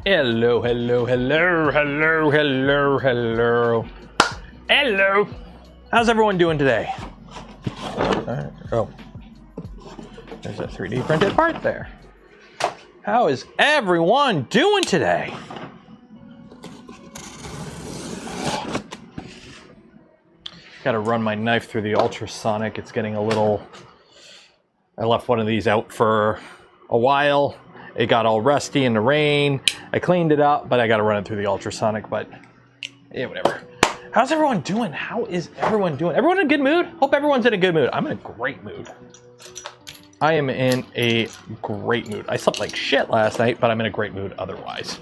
Hello, hello, hello, hello, hello, hello. Hello. How's everyone doing today? Oh, there's a 3D printed part there. How is everyone doing today? Got to run my knife through the ultrasonic. It's getting a little... I left one of these out for a while. It got all rusty in the rain. I cleaned it up, but I got to run it through the ultrasonic, but yeah, whatever. How's everyone doing? How is everyone doing? Everyone in a good mood? Hope everyone's in a good mood. I'm in a great mood. I am in a great mood. I slept like shit last night, but I'm in a great mood otherwise.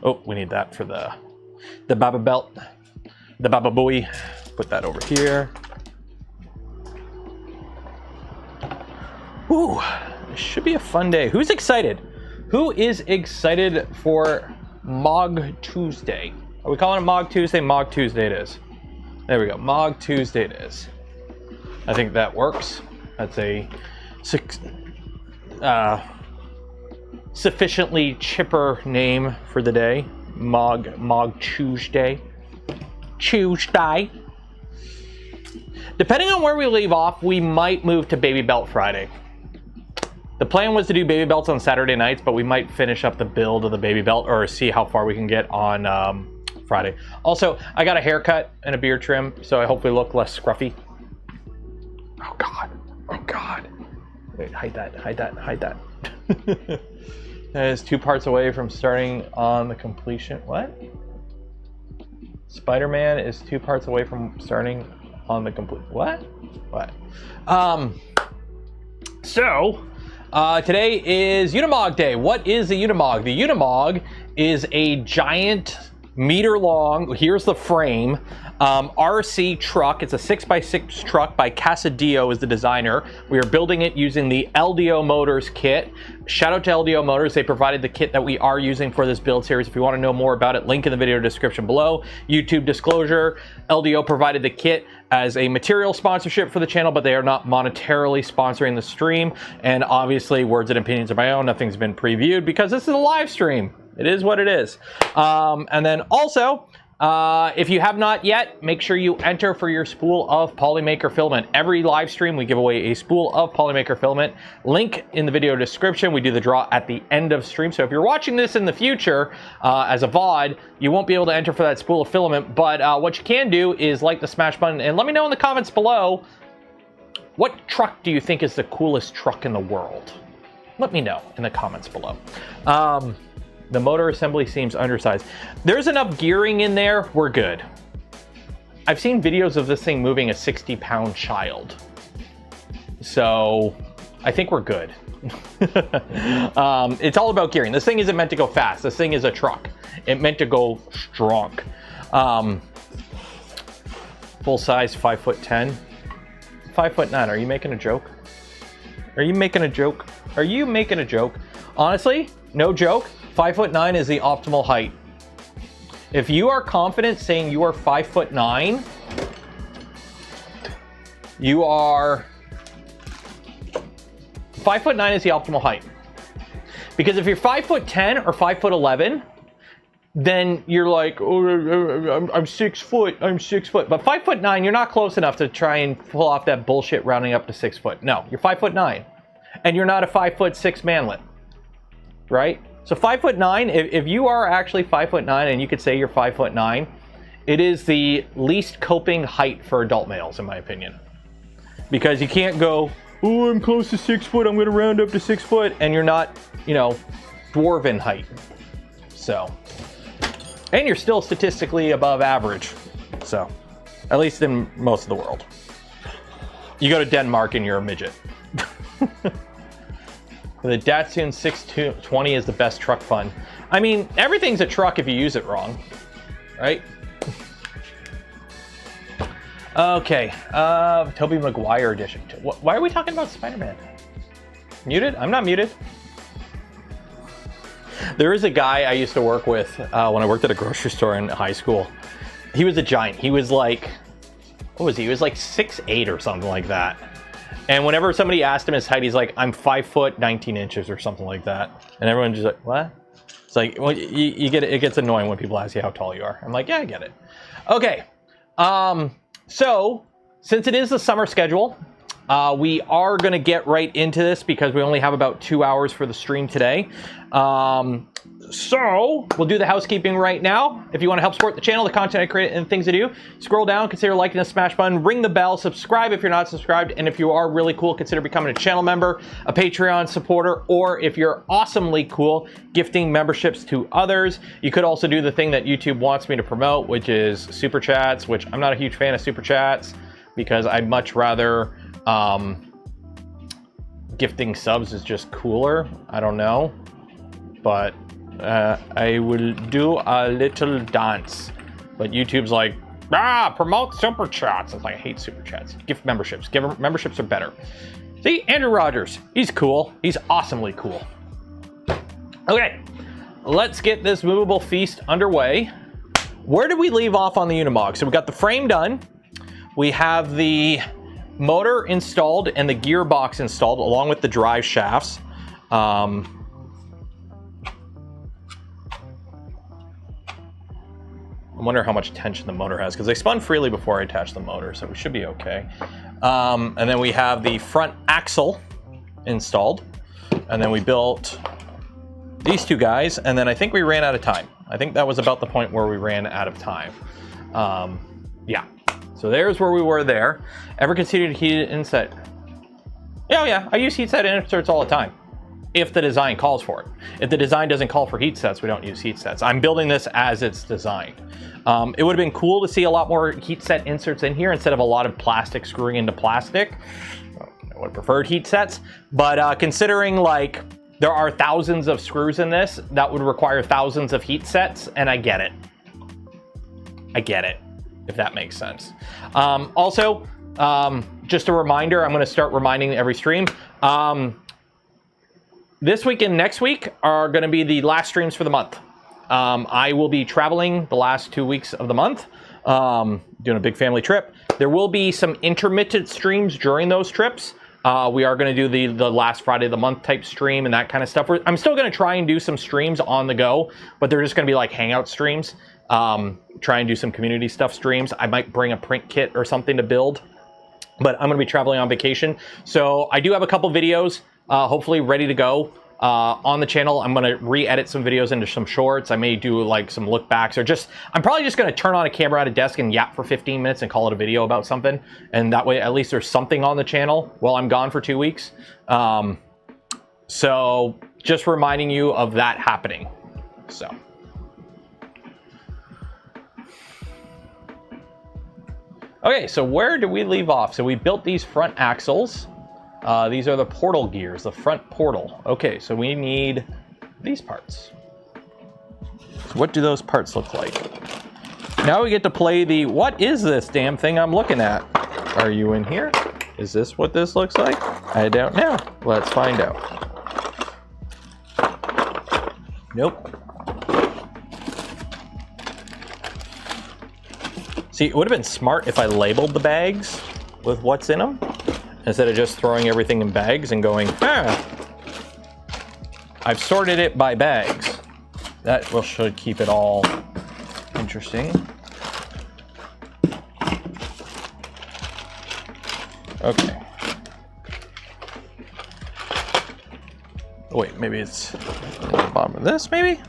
Oh, we need that for the Baba belt, the Baba buoy. Put that over here. Ooh. It should be a fun day. Who's excited? Who is excited for MOG Tuesday? Are we calling it MOG Tuesday? MOG Tuesday it is. There we go. MOG Tuesday it is. I think that works. That's a sufficiently chipper name for the day. MOG Tuesday. Tuesday. Depending on where we leave off, we might move to Baby Belt Friday. The plan was to do baby belts on Saturday nights, but we might finish up the build of the baby belt or see how far we can get on Friday. Also, I got a haircut and a beard trim, so I hopefully look less scruffy. Oh God, oh God. Wait, hide that, hide that, hide that. That is 2 parts away from starting on the completion. What? Spider-Man is 2 parts away from starting on the complete. What? What? Today is Unimog Day. What is the Unimog? The Unimog is a giant meter-long, here's the frame, RC truck. It's a 6x6 truck by Casadillo is the designer. We are building it using the LDOmotors kit. Shout out to LDOmotors. They provided the kit that we are using for this build series. If you want to know more about it, link in the video description below. YouTube disclosure, LDO provided the kit as a material sponsorship for the channel, but they are not monetarily sponsoring the stream. And obviously, words and opinions of my own. Nothing's been previewed because this is a live stream. It is what it is. And then also, if you have not yet, make sure you enter for your spool of polymaker filament. Every live stream, we give away a spool of polymaker filament. Link in the video description. We do the draw at the end of stream. So if you're watching this in the future as a VOD, you won't be able to enter for that spool of filament. But what you can do is like the smash button and let me know in the comments below, what truck do you think is the coolest truck in the world? Let me know in the comments below. The motor assembly seems undersized. There's enough gearing in there, we're good. I've seen videos of this thing moving a 60-pound child. So I think we're good. It's all about gearing. This thing isn't meant to go fast. This thing is a truck. It meant to go strong. Full size, 5'10". 5'9". Are you making a joke? Are you making a joke? Are you making a joke? Honestly, no joke. 5'9" is the optimal height. If you are confident saying you are 5'9", you are 5'9" is the optimal height. Because if you're 5'10" or 5'11", then you're like, oh, I'm 6 foot. I'm 6 foot. But 5'9", you're not close enough to try and pull off that bullshit rounding up to 6 foot. No, you're 5'9", and you're not a 5'6" manlet, right? So 5'9", if you are actually 5'9", and you could say you're 5'9", it is the least coping height for adult males, in my opinion. Because you can't go, oh, I'm close to 6 foot, I'm gonna round up to 6 foot, and you're not, you know, dwarven height. So, and you're still statistically above average. So, at least in most of the world. You go to Denmark and you're a midget. The Datsun 620 is the best truck fun. I mean, everything's a truck if you use it wrong, right? Okay, Tobey Maguire edition. Why are we talking about Spider-Man? Muted? I'm not muted. There is a guy I used to work with when I worked at a grocery store in high school. He was a giant. He was like, what was he? He was like 6'8" or something like that. And whenever somebody asked him his height, he's like, I'm 5 foot 19 inches or something like that. And everyone's just like, what? It's like, well, you get it. It gets annoying when people ask you how tall you are. I'm like, yeah, I get it. Okay. So since it is the summer schedule, we are going to get right into this because we only have about 2 hours for the stream today. So we'll do the housekeeping right now. If you want to help support the channel, the content I create, and things I do, scroll down, consider liking the smash button, ring the bell, subscribe if you're not subscribed, and if you are really cool, consider becoming a channel member, a Patreon supporter, or if you're awesomely cool, gifting memberships to others. You could also do the thing that YouTube wants me to promote, which is super chats, which I'm not a huge fan of super chats because I'd much rather gifting subs is just cooler. I don't know, but I will do a little dance. But YouTube's like, promote super chats. It's like, I hate super chats. Gift memberships. Memberships are better. See, Andrew Rogers, he's cool. He's awesomely cool. Okay, let's get this movable feast underway. Where did we leave off on the Unimog? So we got the frame done. We have the motor installed and the gearbox installed along with the drive shafts. I wonder how much tension the motor has because they spun freely before I attached the motor, so we should be okay. And then we have the front axle installed, and then we built these two guys, and then I think we ran out of time. I think that was about the point where we ran out of time. Yeah, so there's where we were there. Ever considered heated inset? Oh yeah, I use heat set inserts all the time. If the design calls for it. If the design doesn't call for heat sets, we don't use heat sets. I'm building this as it's designed. It would have been cool to see a lot more heat set inserts in here instead of a lot of plastic screwing into plastic. I would have preferred heat sets, but considering like there are thousands of screws in this, that would require thousands of heat sets, and I get it. I get it, if that makes sense. Also, just a reminder, I'm gonna start reminding every stream. This week and next week are going to be the last streams for the month. I will be traveling the last 2 weeks of the month, doing a big family trip. There will be some intermittent streams during those trips. We are going to do the last Friday of the month type stream and that kind of stuff. I'm still going to try and do some streams on the go, but they're just going to be like hangout streams. Try and do some community stuff streams. I might bring a print kit or something to build, but I'm going to be traveling on vacation. So I do have a couple videos hopefully ready to go on the channel. I'm going to re-edit some videos into some shorts. I may do like some look backs, or I'm probably just going to turn on a camera at a desk and yap for 15 minutes and call it a video about something. And that way at least there's something on the channel while I'm gone for 2 weeks. So just reminding you of that happening. So. Okay, so where do we leave off? So we built these front axles. These are the portal gears, the front portal. Okay, so we need these parts. So what do those parts look like? Now we get to play the, what is this damn thing I'm looking at? Are you in here? Is this what this looks like? I don't know. Let's find out. Nope. See, it would have been smart if I labeled the bags with what's in them, instead of just throwing everything in bags and going, I've sorted it by bags. That should keep it all interesting. Okay. Oh, wait, maybe it's at the bottom of this, maybe?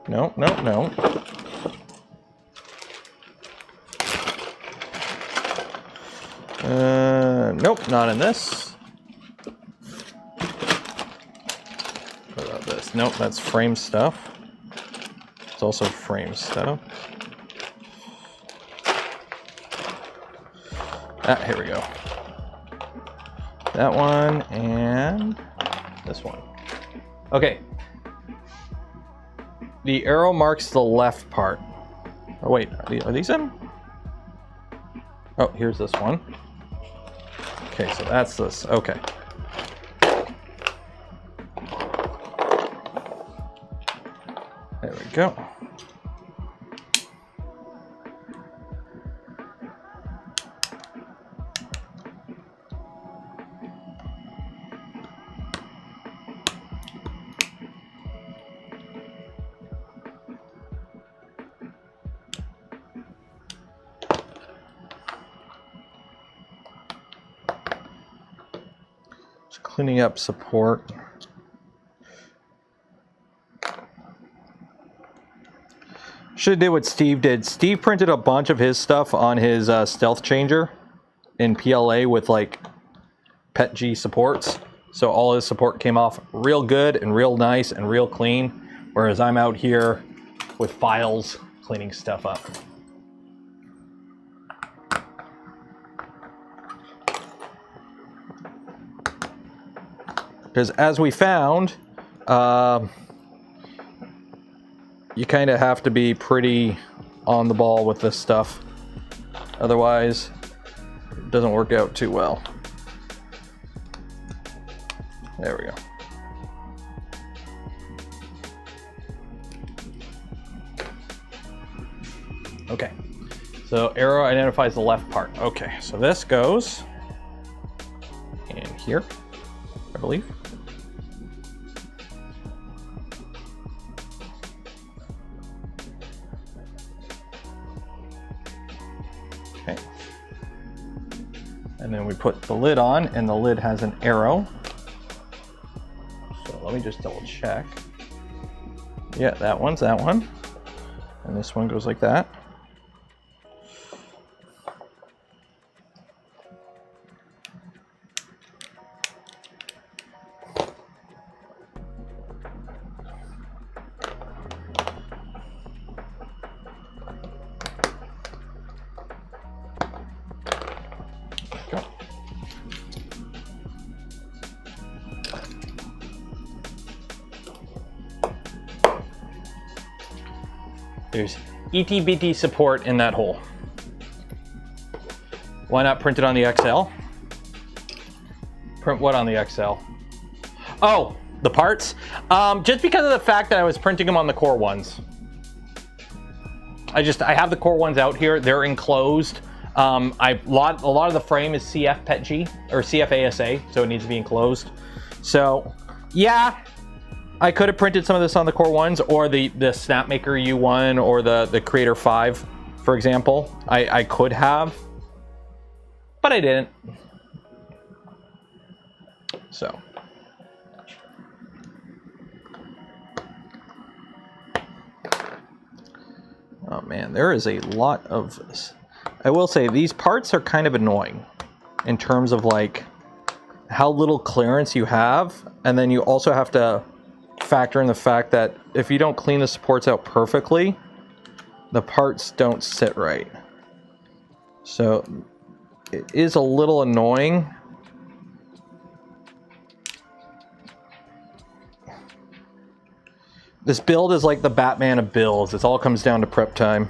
No, no, no. Nope, not in this. What about this? Nope, that's frame stuff. It's also frame stuff. Here we go. That one and this one. Okay. The arrow marks the left part. Oh wait, are these them? Oh, here's this one. Okay, so that's this. Okay. There we go. Just cleaning up support. Should have did what Steve did. Steve printed a bunch of his stuff on his stealth changer in PLA with like PETG supports. So all his support came off real good and real nice and real clean. Whereas I'm out here with files cleaning stuff up. Because as we found, you kind of have to be pretty on the ball with this stuff. Otherwise, it doesn't work out too well. There we go. Okay, so arrow identifies the left part. Okay, so this goes in here, I believe. Okay. And then we put the lid on, and the lid has an arrow. So let me just double check. Yeah, that one's that one. And this one goes like that. There's ETBT support in that hole. Why not print it on the XL? Print what on the XL? Oh, the parts? Just because of the fact that I was printing them on the core ones. I have the core ones out here. They're enclosed. A lot of the frame is CF PETG or CF ASA, so it needs to be enclosed. So, yeah. I could have printed some of this on the core ones or the Snapmaker U1 or the Creator 5, for example. I could have, but I didn't. So. Oh man, there is a lot of this. I will say these parts are kind of annoying in terms of like how little clearance you have, and then you also have to factor in the fact that if you don't clean the supports out perfectly, the parts don't sit right. So it is a little annoying. This build is like the Batman of builds. It all comes down to prep time.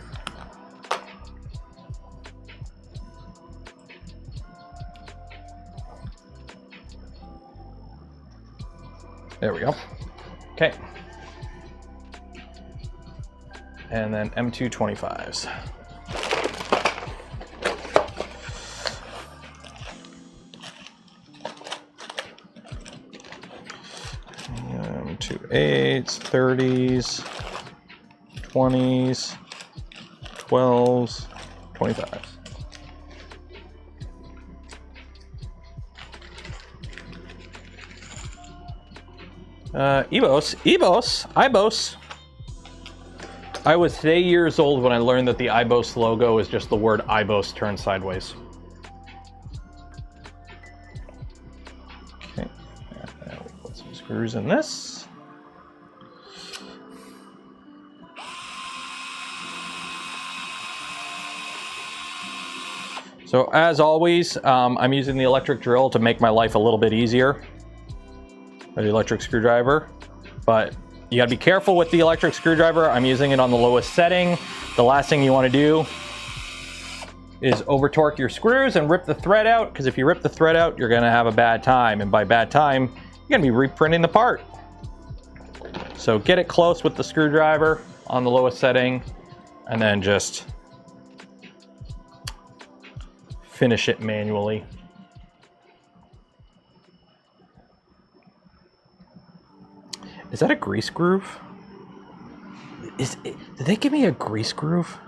There we go. Okay. And then M225s. M28s, 30s, 20s, 12s, 25s. IBOS. I was today years old when I learned that the IBOS logo is just the word IBOS turned sideways. Okay, now we put some screws in this. So as always, I'm using the electric drill to make my life a little bit easier. Or the electric screwdriver, but you gotta be careful with the electric screwdriver. I'm using it on the lowest setting. The last thing you wanna do is over torque your screws and rip the thread out, because if you rip the thread out, you're gonna have a bad time, and by bad time, you're gonna be reprinting the part. So get it close with the screwdriver on the lowest setting, and then just finish it manually. Is that a grease groove? Did they give me a grease groove?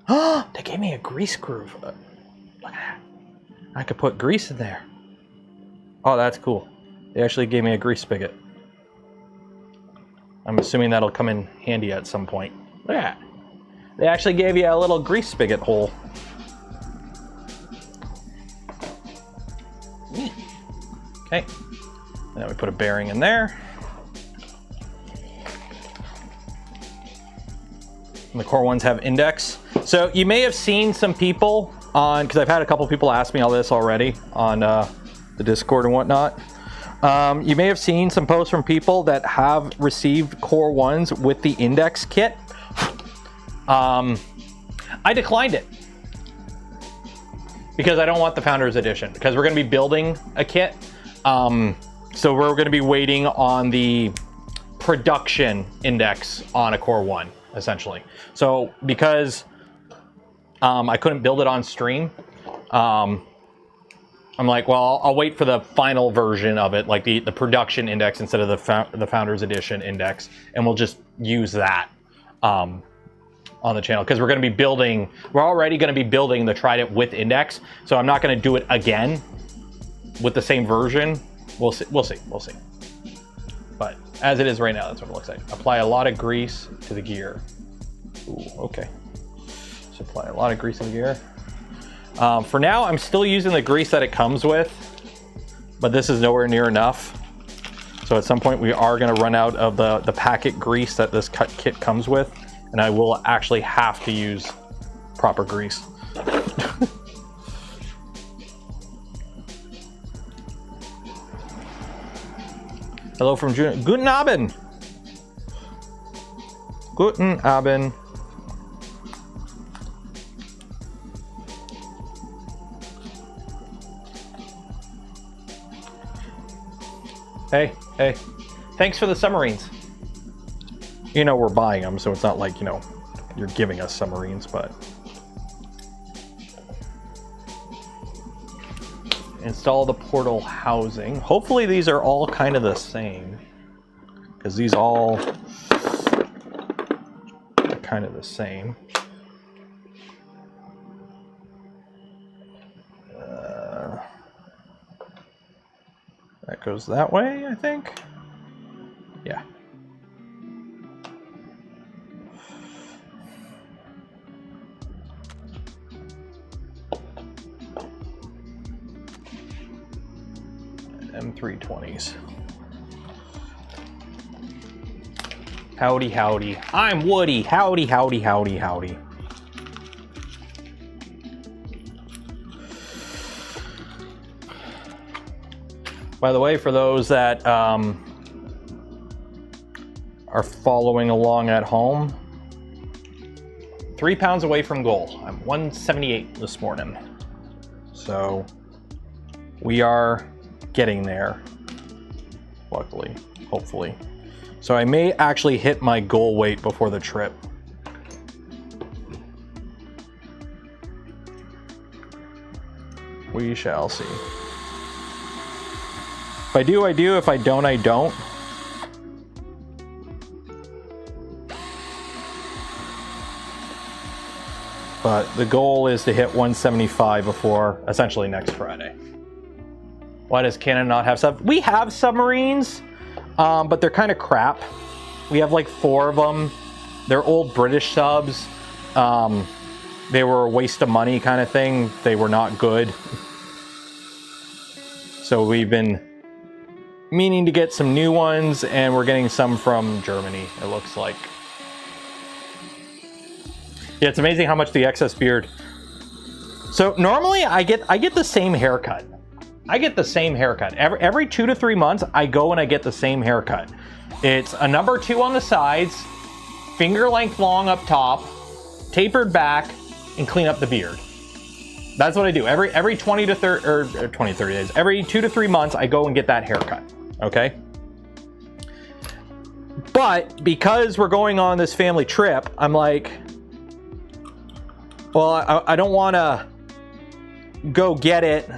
Oh, they gave me a grease groove. Look at that. I could put grease in there. Oh, that's cool. They actually gave me a grease spigot. I'm assuming that'll come in handy at some point. Look at that. They actually gave you a little grease spigot hole. Neat. Okay. And then we put a bearing in there. And the core ones have index. So you may have seen some people on, because I've had a couple people ask me all this already on the Discord and whatnot. You may have seen some posts from people that have received core ones with the index kit. I declined it because I don't want the Founders Edition, because we're going to be building a kit. So we're going to be waiting on the production index on a core one, essentially. So because I couldn't build it on stream, I'm like, well, I'll wait for the final version of it, like the production index instead of the Founders Edition index, and we'll just use that on the channel, because we're going to be building, we're already going to be building the Trident with index, so I'm not going to do it again with the same version. We'll see. But as it is right now, that's what it looks like. Apply a lot of grease to the gear. Ooh, okay. So apply a lot of grease to the gear. For now, I'm still using the grease that it comes with, but this is nowhere near enough. So at some point we are going to run out of the packet grease that this cut kit comes with, and I will actually have to use proper grease. Hello from June. Guten Abend. Guten Abend. Hey, hey. Thanks for the submarines. You know, we're buying them, so it's not like, you know, you're giving us submarines, but... Install the portal housing. Hopefully these are all kind of the same, because these all are kind of the same. That goes that way, I think. Yeah. M320s. Howdy, howdy. I'm Woody. Howdy, howdy, howdy, howdy. By the way, for those that are following along at home, 3 pounds away from goal. I'm 178 this morning. So we are getting there, luckily, hopefully. So I may actually hit my goal weight before the trip. We shall see. If I do, I do. If I don't, I don't. But the goal is to hit 175 before essentially next Friday. Why does Canon not have sub? We have submarines, but they're kind of crap. We have like 4 of them. They're old British subs. They were a waste of money kind of thing. They were not good. So we've been meaning to get some new ones, and we're getting some from Germany, it looks like. Yeah, it's amazing how much the excess beard. So normally I get the same haircut. I get the same haircut. Every 2 to 3 months, I go and I get the same haircut. It's a number 2 on the sides, finger length long up top, tapered back, and clean up the beard. That's what I do. Every 20 to 30, or 20, 30 days. Every 2 to 3 months, I go and get that haircut. Okay? But because we're going on this family trip, I'm like, well, I don't want to go get it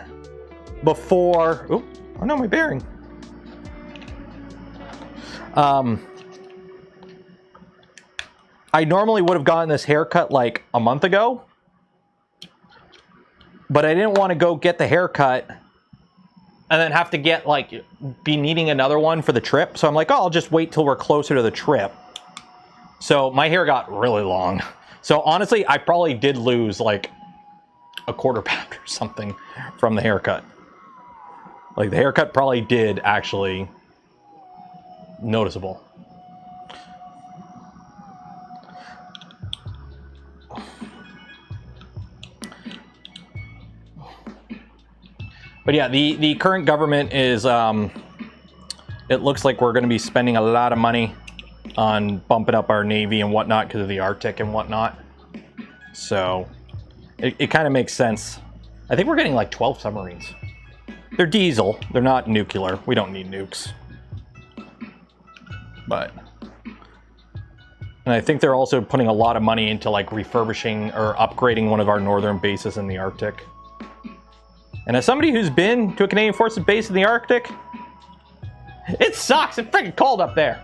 before... Oh no, my bearing. I normally would have gotten this haircut like a month ago, but I didn't want to go get the haircut and then have to get like be needing another one for the trip. So I'm like, oh, I'll just wait till we're closer to the trip. So my hair got really long. So honestly, I probably did lose like a quarter pound or something from the haircut. Like the haircut probably did actually noticeable. But yeah, the current government is, it looks like we're going to be spending a lot of money on bumping up our Navy and whatnot because of the Arctic and whatnot. So it kind of makes sense. I think we're getting like 12 submarines. They're diesel. They're not nuclear. We don't need nukes. But... And I think they're also putting a lot of money into like refurbishing or upgrading one of our northern bases in the Arctic. And as somebody who's been to a Canadian Forces base in the Arctic, it sucks. It's freaking cold up there.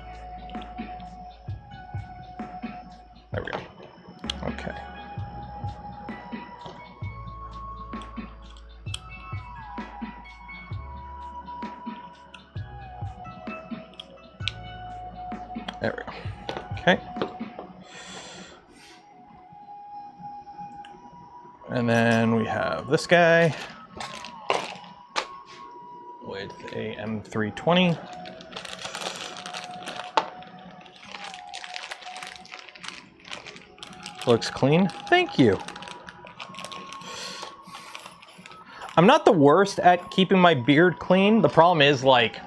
There we go. Okay. There we go. Okay. And then we have this guy with a M320. Looks clean. Thank you. I'm not the worst at keeping my beard clean. The problem is, like,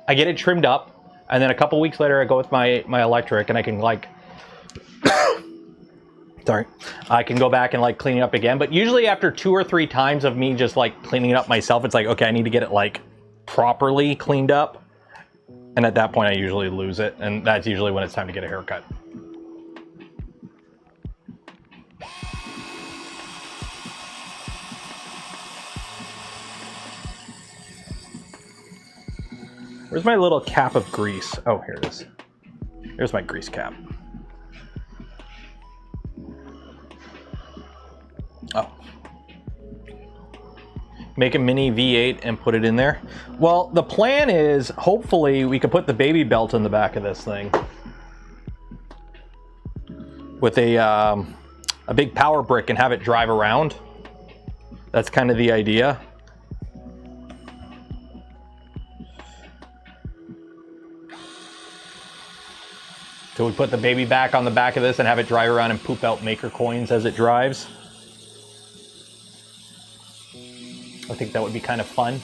I get it trimmed up, and then a couple weeks later I go with my electric, and I can, like... Sorry. I can go back and, like, clean it up again. But usually after 2 or 3 times of me just, like, cleaning it up myself, it's like, okay, I need to get it, like, properly cleaned up. And at that point, I usually lose it. And that's usually when it's time to get a haircut. Where's my little cap of grease? Oh, here it is. Here's my grease cap. Oh. Make a mini V8 and put it in there. Well, the plan is hopefully we could put the baby belt in the back of this thing with a big power brick and have it drive around. That's kind of the idea. So we put the baby back on the back of this and have it drive around and poop out maker coins as it drives. I think that would be kind of fun.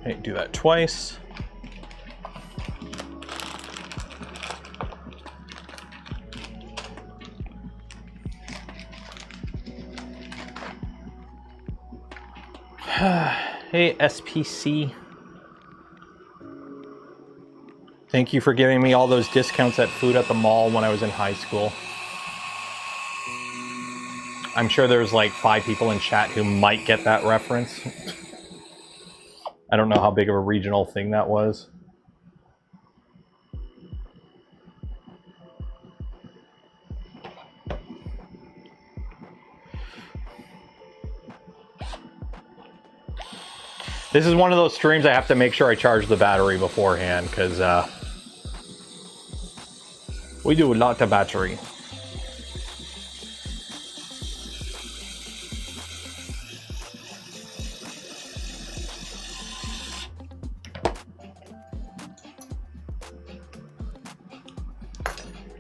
Okay, do that twice. Hey, SPC. Thank you for giving me all those discounts at food at the mall when I was in high school. I'm sure there's like 5 people in chat who might get that reference. I don't know how big of a regional thing that was. This is one of those streams I have to make sure I charge the battery beforehand, because we do a lot of battery.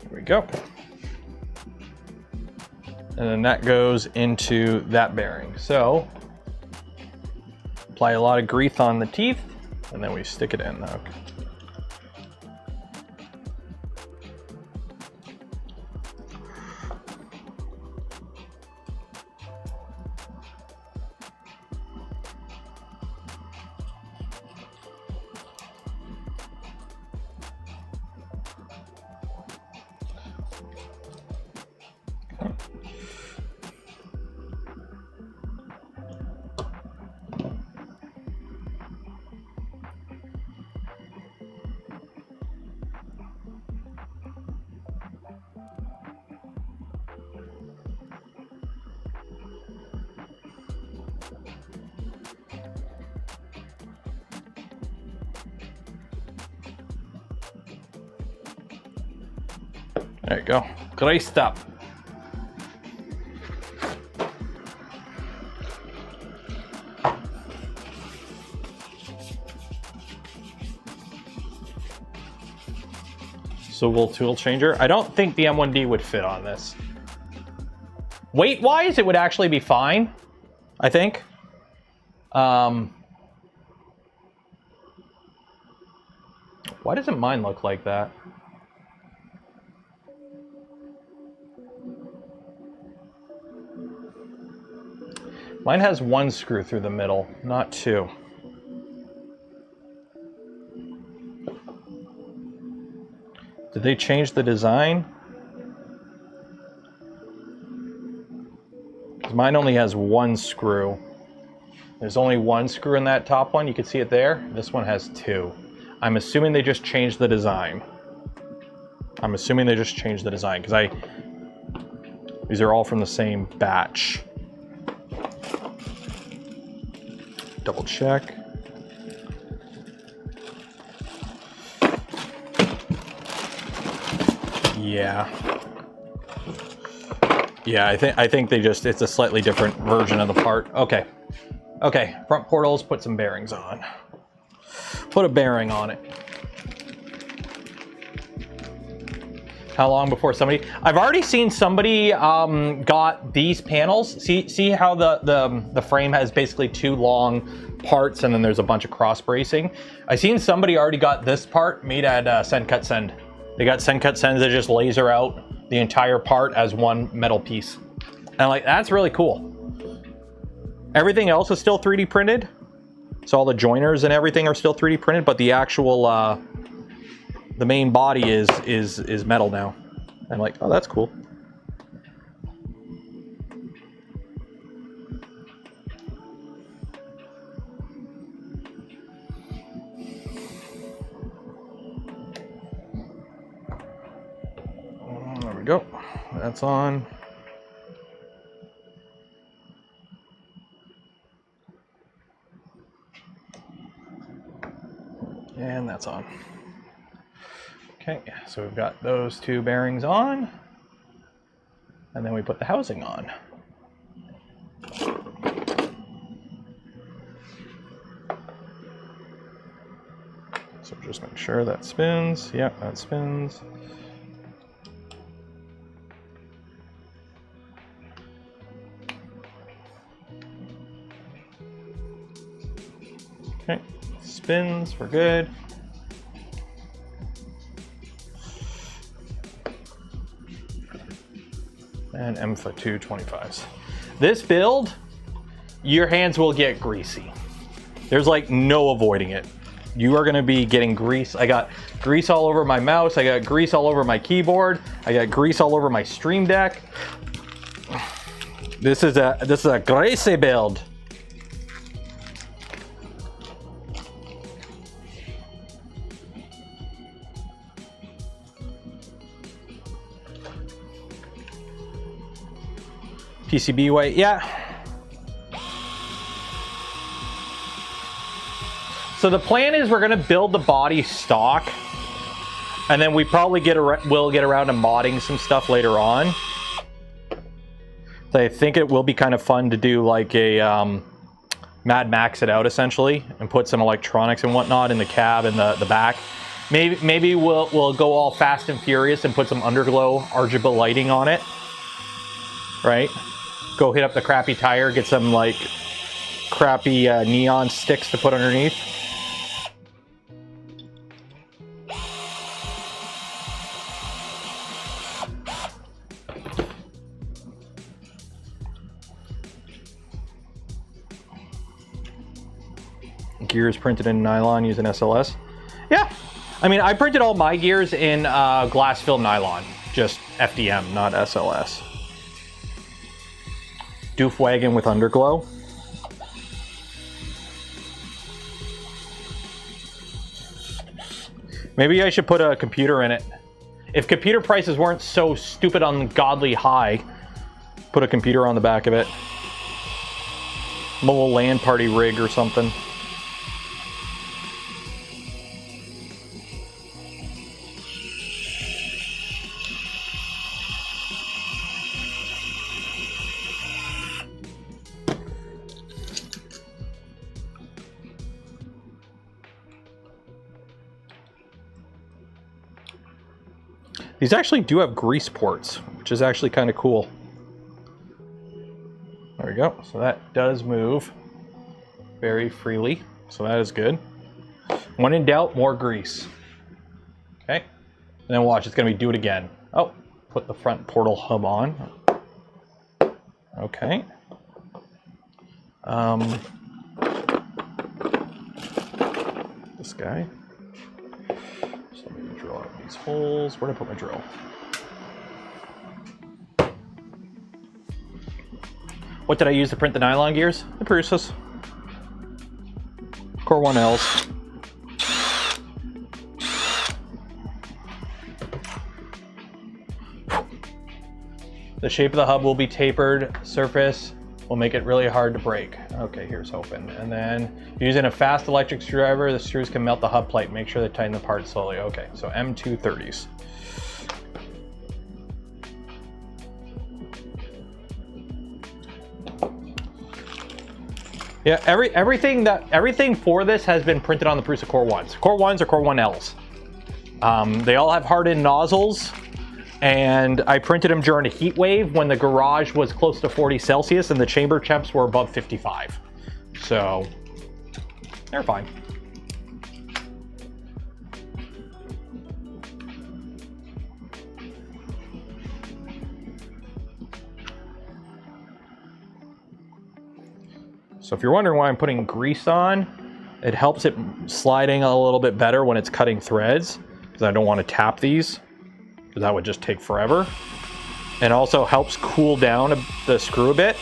There we go. And then that goes into that bearing. So apply a lot of grease on the teeth, and then we stick it in. Okay. There you go. Greased up. Swivel tool changer. I don't think the M1D would fit on this. Weight-wise, it would actually be fine, I think. Why doesn't mine look like that? Mine has one screw through the middle, not two. Did they change the design? Mine only has one screw. There's only one screw in that top one. You can see it there. This one has two. I'm assuming they just changed the design. I'm assuming they just changed the design because these are all from the same batch. Double check. Yeah. Yeah, I think they just, it's a slightly different version of the part. Okay. Okay, front portals, put some bearings on. Put a bearing on it. How long before somebody, I've already seen somebody got these panels. See how the frame has basically two long parts and then there's a bunch of cross bracing. I've seen somebody already got this part made at Send Cut Send. They got Send Cut Sends that just laser out the entire part as one metal piece. And like, that's really cool. Everything else is still 3D printed. So all the joiners and everything are still 3D printed, but the actual, the main body is metal now. I'm like, oh, that's cool. There we go. That's on. And that's on. Okay, so we've got those two bearings on. And then we put the housing on. So just make sure that spins. Yep, that spins. Okay, spins, we're good. And MFA 225s. This build, your hands will get greasy. There's like no avoiding it. You are gonna be getting grease. I got grease all over my mouse. I got grease all over my keyboard. I got grease all over my Stream Deck. This is a greasy build. PCB weight, yeah. So the plan is we're gonna build the body stock, and then we probably will get around to modding some stuff later on. So I think it will be kind of fun to do like a Mad Max it out essentially, and put some electronics and whatnot in the cab and the back. Maybe we'll go all Fast and Furious and put some underglow RGB lighting on it, right? Go hit up the crappy tire, get some like crappy neon sticks to put underneath. Gears printed in nylon using SLS. Yeah, I mean, I printed all my gears in glass filled nylon, just FDM, not SLS. Doof wagon with underglow. Maybe I should put a computer in it. If computer prices weren't so stupid ungodly high, put a computer on the back of it. little land party rig or something. These actually do have grease ports, which is actually kind of cool. There we go. So that does move very freely. So that is good. When in doubt, more grease. Okay. And then watch, it's going to be do it again. Oh, put the front portal hub on. Okay. This guy. So I'm going to drill out these holes. Where did I put my drill? What did I use to print the nylon gears? The Prusa's. Core 1Ls. The shape of the hub will be tapered. Surface will make it really hard to break. Okay, here's hoping. And then using a fast electric screwdriver, the screws can melt the hub plate. Make sure they tighten the part slowly. Okay, so M230s. Yeah, everything for this has been printed on the Prusa Core 1s. Core 1s or Core 1Ls. They all have hardened nozzles, and I printed them during a heat wave when the garage was close to 40 Celsius and the chamber temps were above 55. So, they're fine. So if you're wondering why I'm putting grease on, it helps it sliding a little bit better when it's cutting threads, because I don't want to tap these, because that would just take forever. And also helps cool down the screw a bit,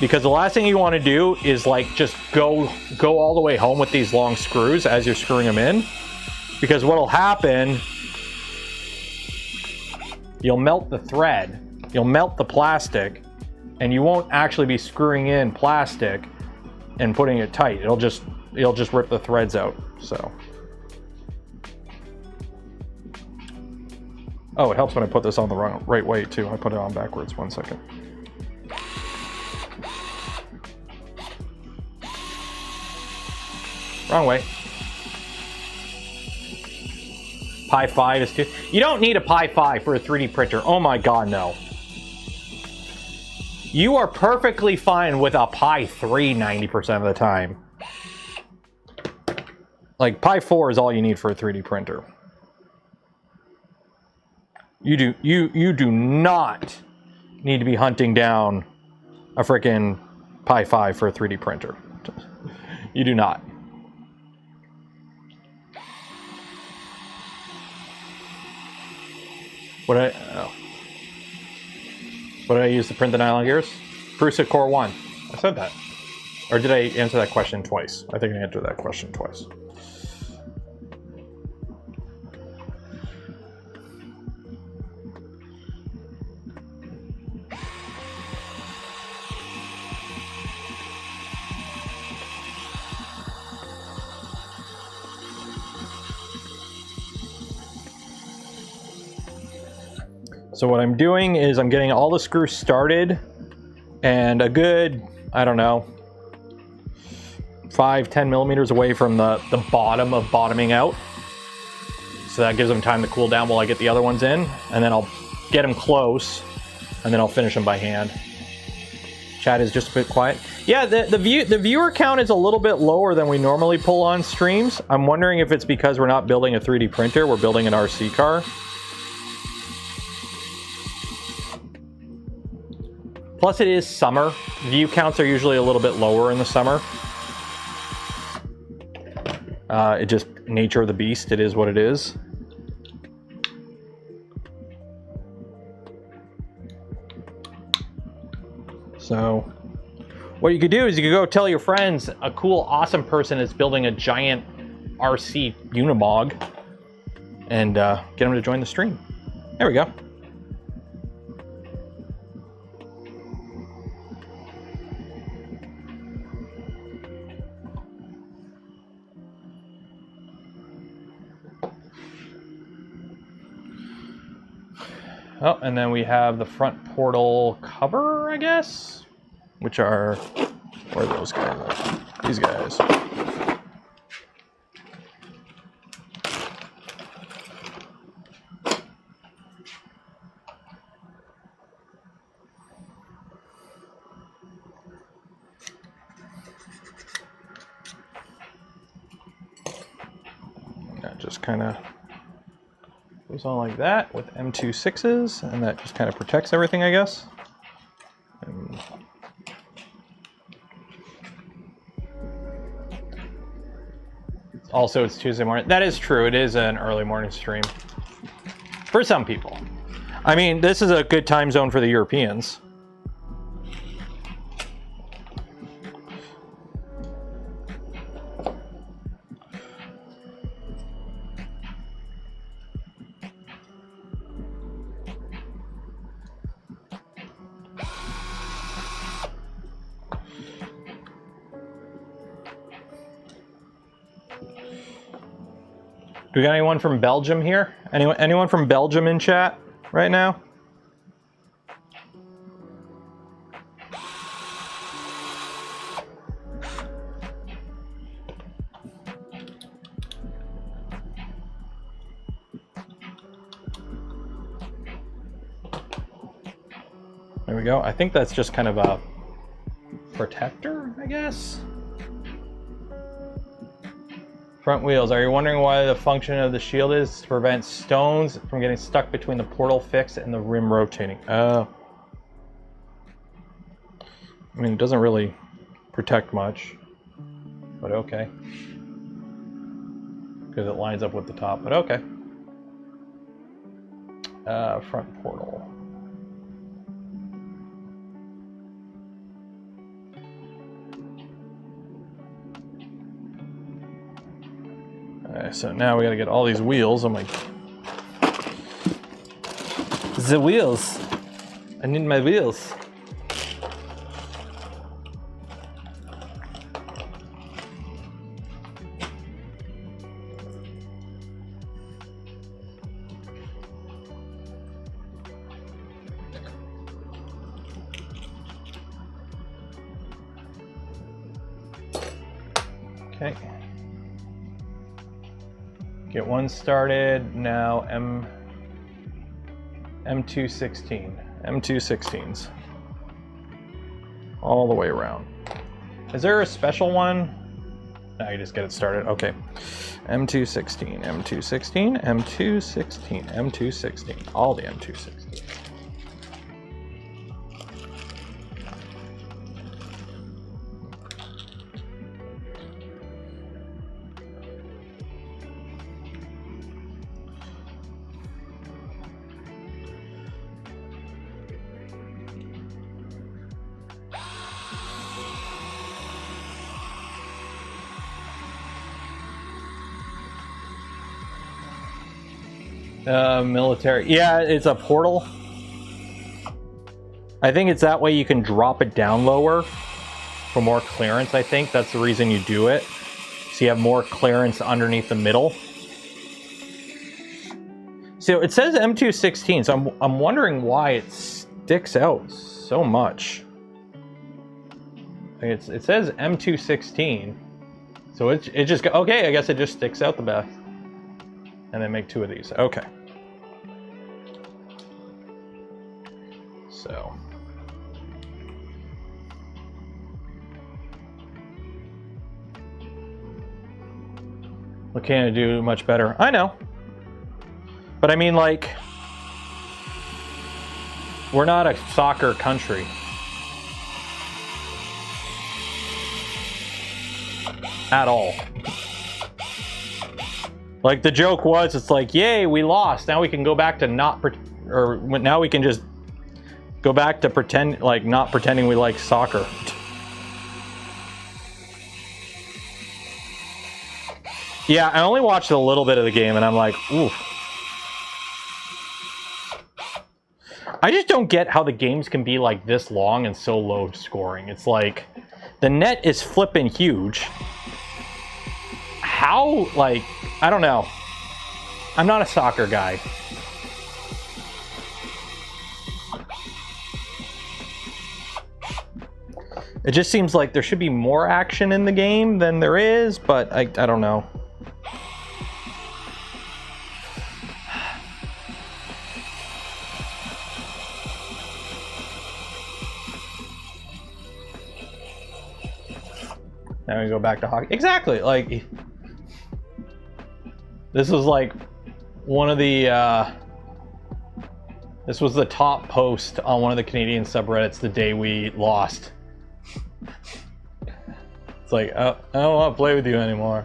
because the last thing you want to do is like just go all the way home with these long screws as you're screwing them in, because what'll happen, you'll melt the thread, you'll melt the plastic, and you won't actually be screwing in plastic and putting it tight. It'll just rip the threads out. So, oh, it helps when I put this on the right way too. I put it on backwards. 1 second. Wrong way. Pi 5 is too. You don't need a Pi 5 for a 3D printer. Oh my God, no. You are perfectly fine with a Pi 3 90% of the time. Like Pi 4 is all you need for a 3D printer. You do not need to be hunting down a freaking Pi 5 for a 3D printer. You do not. What did I use to print the nylon gears? Prusa Core 1. I said that. Or did I answer that question twice? I think I answered that question twice. So what I'm doing is I'm getting all the screws started, and a good, I don't know, 5-10 millimeters away from the bottom of bottoming out. So that gives them time to cool down while I get the other ones in, and then I'll get them close, and then I'll finish them by hand. Chat is just a bit quiet. Yeah, the viewer count is a little bit lower than we normally pull on streams. I'm wondering if it's because we're not building a 3D printer, we're building an RC car. Plus it is summer. View counts are usually a little bit lower in the summer. It just, nature of the beast, it is what it is. So, what you could do is you could go tell your friends a cool, awesome person is building a giant RC Unimog and get them to join the stream. There we go. Oh, and then we have the front portal cover, I guess, which are, where are those guys? These guys. That just kind of goes on like that with M26s, and that just kind of protects everything, I guess. And also, it's Tuesday morning. That is true. It is an early morning stream for some people. I mean, this is a good time zone for the Europeans. Do we got anyone from Belgium here? Anyone from Belgium in chat right now? There we go. I think that's just kind of a protector, I guess. Front wheels. Are you wondering why the function of the shield is to prevent stones from getting stuck between the portal fix and the rim rotating? Oh. I mean, it doesn't really protect much, but okay. Because it lines up with the top, but okay. Front portal. Alright, so now we gotta get all these wheels. I'm like, the wheels. I need my wheels. Okay. Get one started. Now M216s. All the way around. Is there a special one? No, you just get it started. Okay. M216, M216, M216, M216. All the M216s. Military. Yeah, it's a portal. I think it's that way you can drop it down lower for more clearance, I think. That's the reason you do it. So you have more clearance underneath the middle. So it says M216, so I'm wondering why it sticks out so much. It says M216. So it just, okay, I guess it just sticks out the best. And then make two of these. Okay. So. What can I do much better? I know. But I mean, like, we're not a soccer country. At all. Like, the joke was, it's like, yay, we lost. Now we can go back to now we can just go back to pretend, like, not pretending we like soccer. Yeah, I only watched a little bit of the game and I'm like, ooh. I just don't get how the games can be like this long and so low scoring. It's like, the net is flipping huge. How, like, I don't know. I'm not a soccer guy. It just seems like there should be more action in the game than there is, but I don't know. Now we go back to hockey. Exactly, like this was like one of the this was the top post on one of the Canadian subreddits the day we lost. It's like, oh, I don't want to play with you anymore.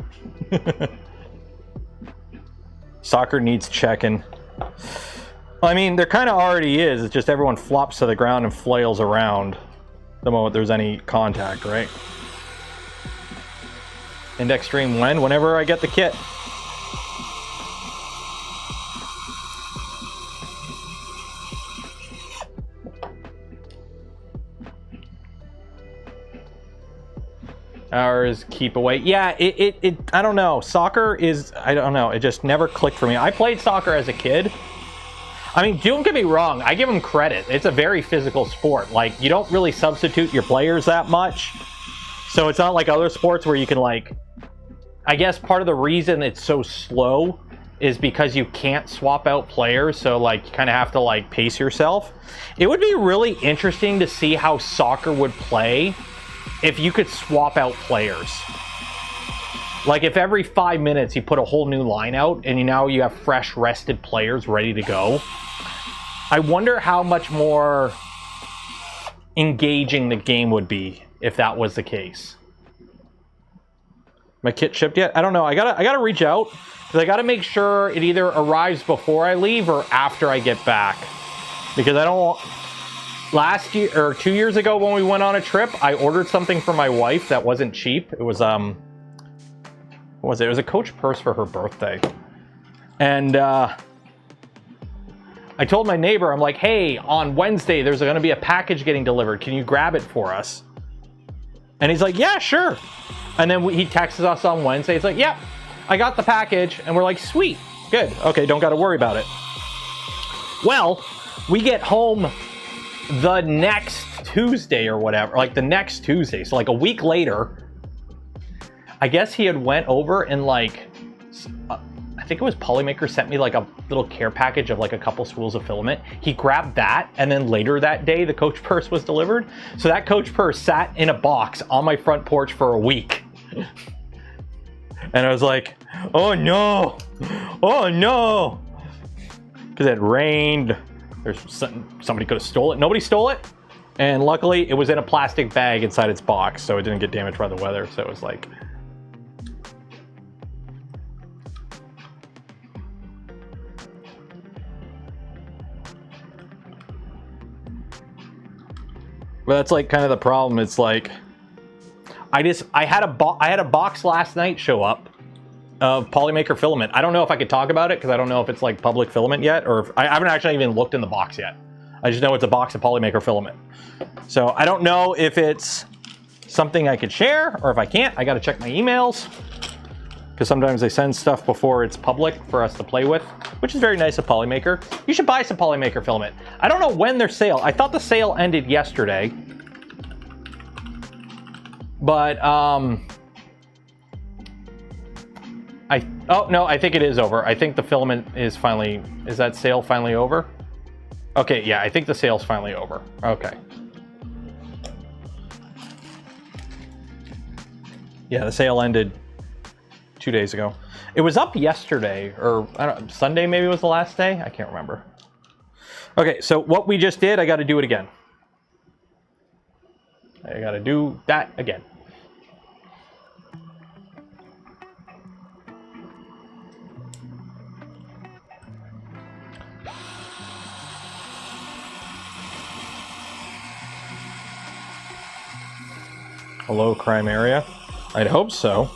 Soccer needs checking. I mean, there kind of already is. It's just everyone flops to the ground and flails around the moment there's any contact, right? Index stream when? Whenever I get the kit. Hours keep away. Yeah, it I don't know. Soccer is, I don't know. It just never clicked for me. I played soccer as a kid. I mean, don't get me wrong. I give them credit. It's a very physical sport. Like, you don't really substitute your players that much. So it's not like other sports where you can, like, I guess part of the reason it's so slow is because you can't swap out players. So, like, you kind of have to, like, pace yourself. It would be really interesting to see how soccer would play if you could swap out players. Like, if every 5 minutes you put a whole new line out and now you have fresh, rested players ready to go. I wonder how much more engaging the game would be if that was the case. My kit shipped yet? I don't know. I gotta reach out because I gotta make sure it either arrives before I leave or after I get back. Because I don't want... Last year, or 2 years ago when we went on a trip, I ordered something for my wife that wasn't cheap. It was, what was it? It was a Coach purse for her birthday. And, I told my neighbor, I'm like, hey, on Wednesday, there's going to be a package getting delivered. Can you grab it for us? And he's like, yeah, sure. And then he texts us on Wednesday. He's like, yep, I got the package. And we're like, sweet, good. Okay, don't got to worry about it. Well, we get home the next Tuesday or whatever, like the next Tuesday. So like a week later, I guess he had went over and like, I think it was Polymaker sent me like a little care package of like a couple spools of filament. He grabbed that, and then later that day, the Coach purse was delivered. So that Coach purse sat in a box on my front porch for a week. And I was like, oh no, oh no. Because it rained. There's somebody could have stole it. Nobody stole it. And luckily, it was in a plastic bag inside its box, so it didn't get damaged by the weather. So it was like... But that's like kind of the problem. It's like... I had a box last night show up of Polymaker filament. I don't know if I could talk about it because I don't know if it's like public filament yet, or if, I haven't actually even looked in the box yet. I just know it's a box of Polymaker filament. So I don't know if it's something I could share, or if I can't, I got to check my emails, because sometimes they send stuff before it's public for us to play with, which is very nice of Polymaker. You should buy some Polymaker filament. I don't know when their sale. I thought the sale ended yesterday, but oh no, I think it is over. I think the filament is finally, is that sale finally over? Okay, yeah, I think the sale's finally over. Okay. Yeah, the sale ended 2 days ago. It was up yesterday, or I don't know, Sunday maybe was the last day? I can't remember. Okay, so what we just did, I got to do it again. I got to do that again. A low crime area? I'd hope so.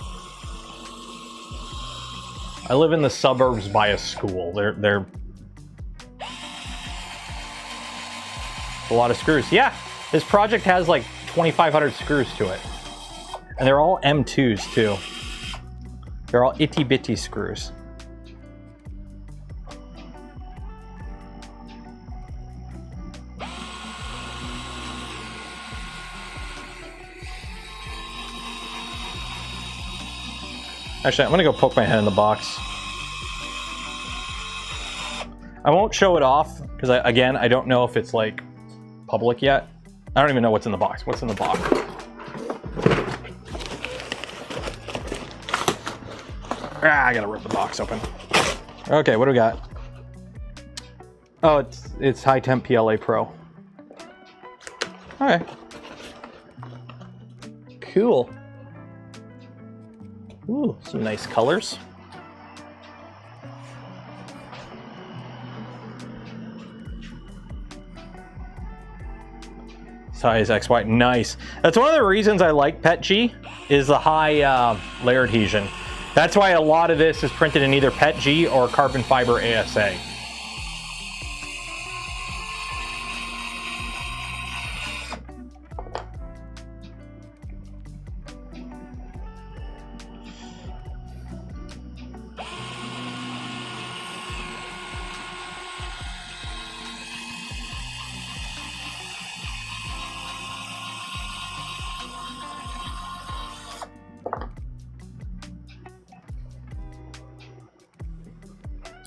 I live in the suburbs by a school. They're a lot of screws. Yeah, this project has like 2,500 screws to it. And they're all M2s too. They're all itty bitty screws. Actually, I'm gonna go poke my head in the box. I won't show it off because again, I don't know if it's like public yet. I don't even know what's in the box. What's in the box? Ah, I gotta rip the box open. Okay, what do we got? Oh, it's high temp PLA Pro. Okay. Cool. Ooh, some nice colors. Size XY, nice. That's one of the reasons I like PETG is the high layer adhesion. That's why a lot of this is printed in either PETG or carbon fiber ASA.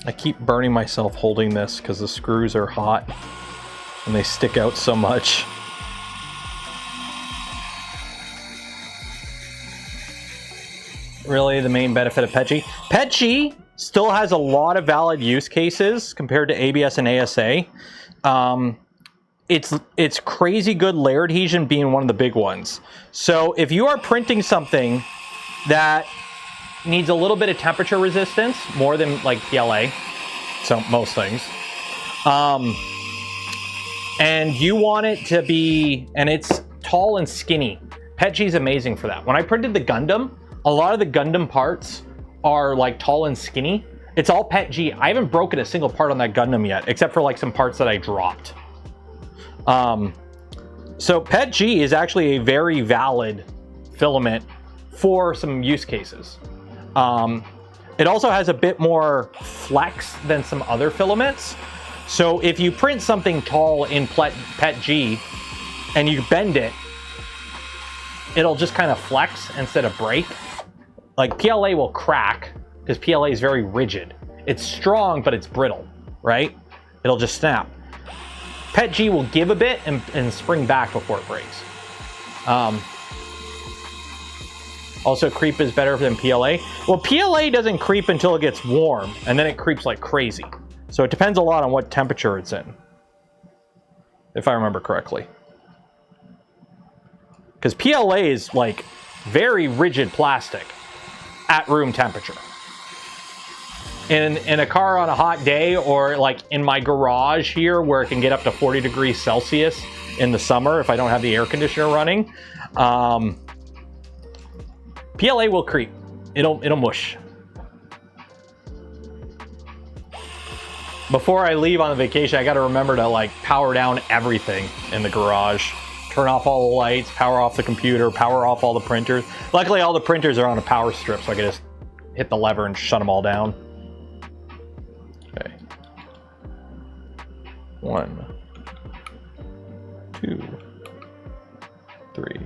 I keep burning myself holding this because the screws are hot and they stick out so much. Really, the main benefit of PETG? PETG still has a lot of valid use cases compared to ABS and ASA. It's crazy good layer adhesion being one of the big ones. So if you are printing something that needs a little bit of temperature resistance, more than like PLA, so most things, and you want it to be, and it's tall and skinny, PETG is amazing for that. When I printed the Gundam, a lot of the Gundam parts are like tall and skinny. It's all PETG. I haven't broken a single part on that Gundam yet, except for like some parts that I dropped. So PETG is actually a very valid filament for some use cases. It also has a bit more flex than some other filaments. So if you print something tall in PETG and you bend it, it'll just kind of flex instead of break. Like PLA will crack because PLA is very rigid. It's strong, but it's brittle, right? It'll just snap. PETG will give a bit and spring back before it breaks. Also, creep is better than PLA. Well, PLA doesn't creep until it gets warm, and then it creeps like crazy. So it depends a lot on what temperature it's in, if I remember correctly. Because PLA is like very rigid plastic at room temperature. In a car on a hot day, or like in my garage here where it can get up to 40 degrees Celsius in the summer if I don't have the air conditioner running, PLA will creep. It'll mush. Before I leave on the vacation, I got to remember to like power down everything in the garage. Turn off all the lights, power off the computer, power off all the printers. Luckily, all the printers are on a power strip, so I can just hit the lever and shut them all down. Okay. 1, 2, 3,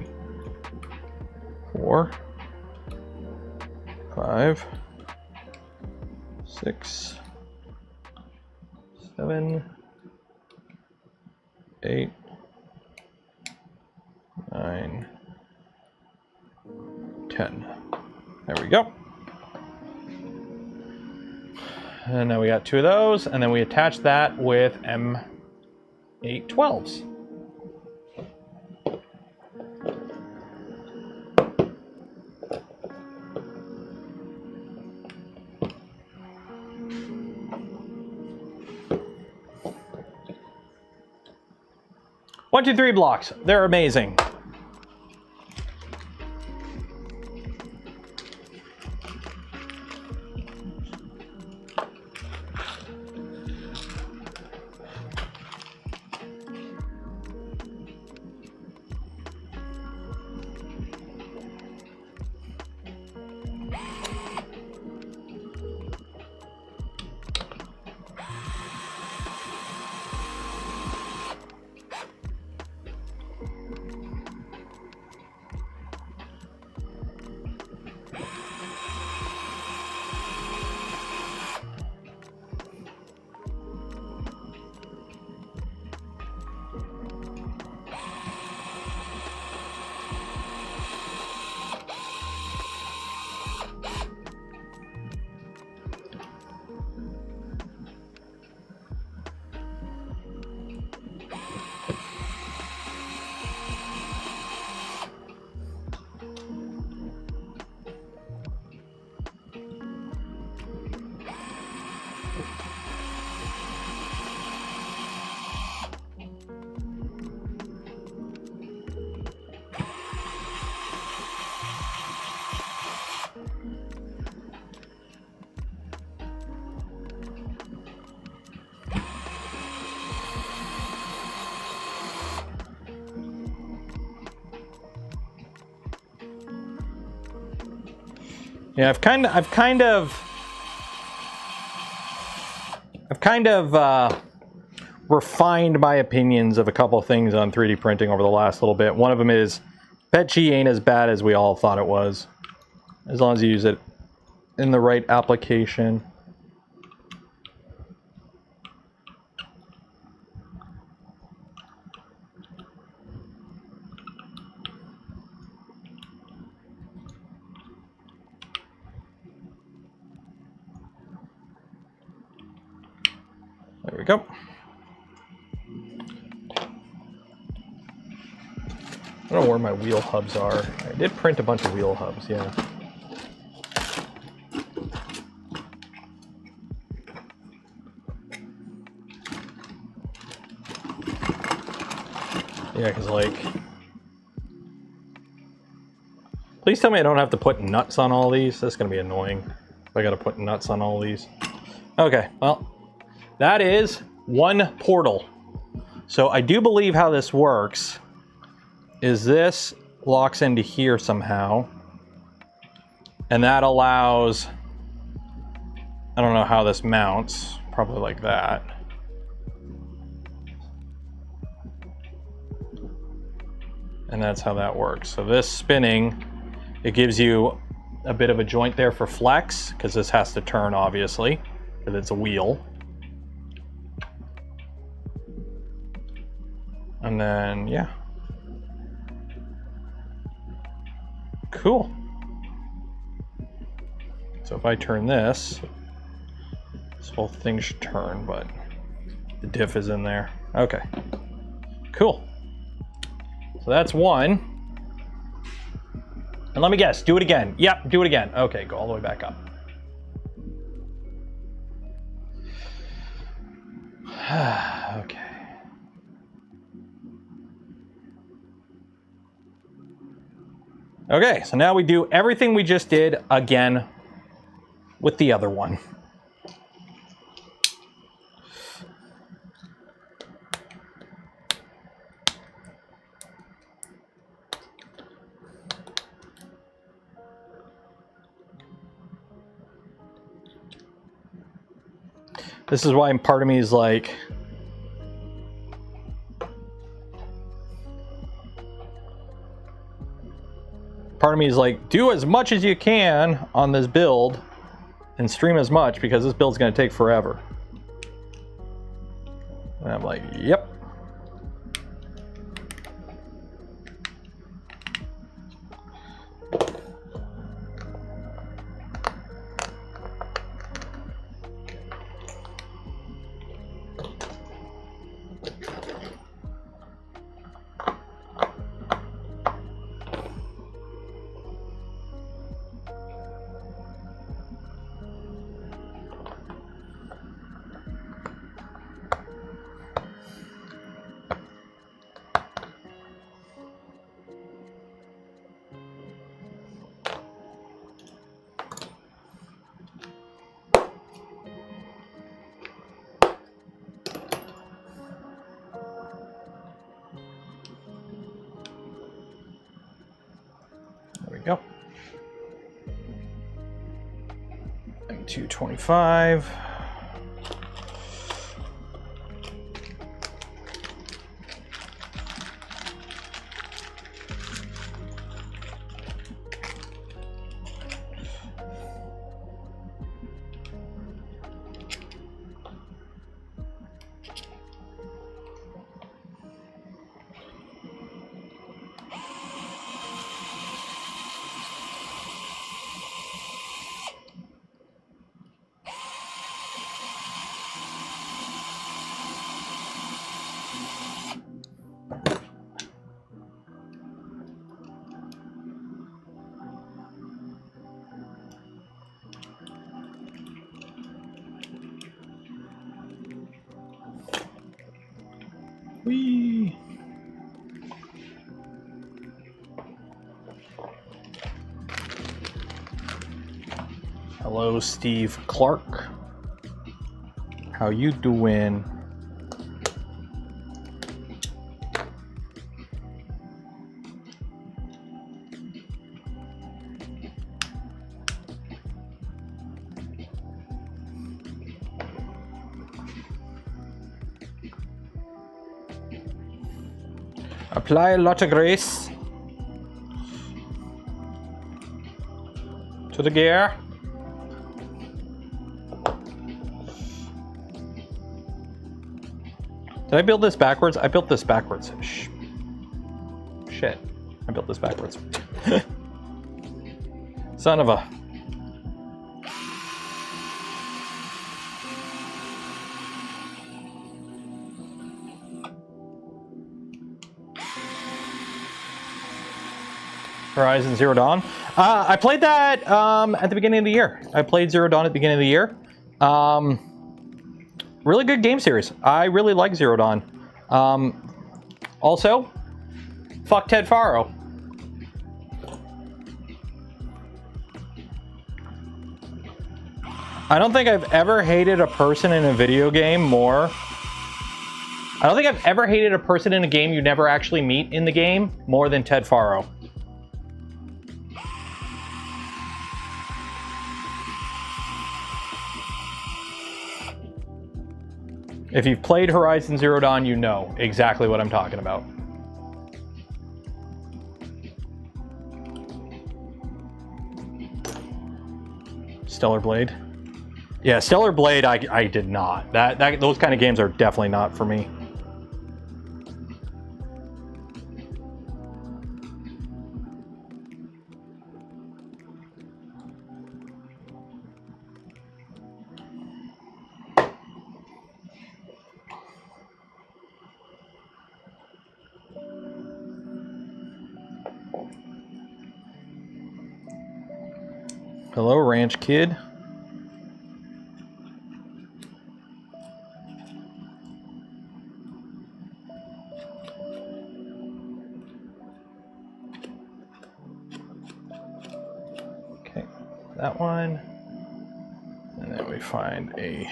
4, 5, 6, 7, 8, 9, 10. There we go. And now we got 2 of those, and then we attach that with M812s. One, two, three blocks. They're amazing. Yeah, I've kind of refined my opinions of a couple of things on 3D printing over the last little bit. One of them is PETG ain't as bad as we all thought it was, as long as you use it in the right application. There we go. I don't know where my wheel hubs are. I did print a bunch of wheel hubs, yeah. Yeah, because like... Please tell me I don't have to put nuts on all these. That's going to be annoying if I got to put nuts on all these. Okay, well, that is one portal. So I do believe how this works is this locks into here somehow. And that allows... I don't know how this mounts. Probably like that. And that's how that works. So this spinning, it gives you a bit of a joint there for flex, because this has to turn, obviously, because it's a wheel. And then, yeah. Cool. So if I turn this whole thing should turn, but the diff is in there. Okay. Cool. So that's one. And let me guess, do it again. Yep, do it again. Okay, go all the way back up. Okay. Okay, so now we do everything we just did again with the other one. This is why part of me is like, do as much as you can on this build and stream as much, because this build's going to take forever. And I'm like, yep. Go. M225. Whee! Hello, Steve Clark. How you doing? Apply a lot of grease to the gear. Did I build this backwards? I built this backwards. Shit. I built this backwards. Son of a... Horizon Zero Dawn. I played that at the beginning of the year. I played Zero Dawn at the beginning of the year. Really good game series. I really like Zero Dawn. Also, fuck Ted Faro. I don't think I've ever hated a person in a video game more. I don't think I've ever hated a person in a game you never actually meet in the game more than Ted Faro. If you've played Horizon Zero Dawn, you know exactly what I'm talking about. Stellar Blade. Yeah, Stellar Blade, I did not. Those kind of games are definitely not for me. Hello, Ranch Kid. Okay, that one. And then we find a...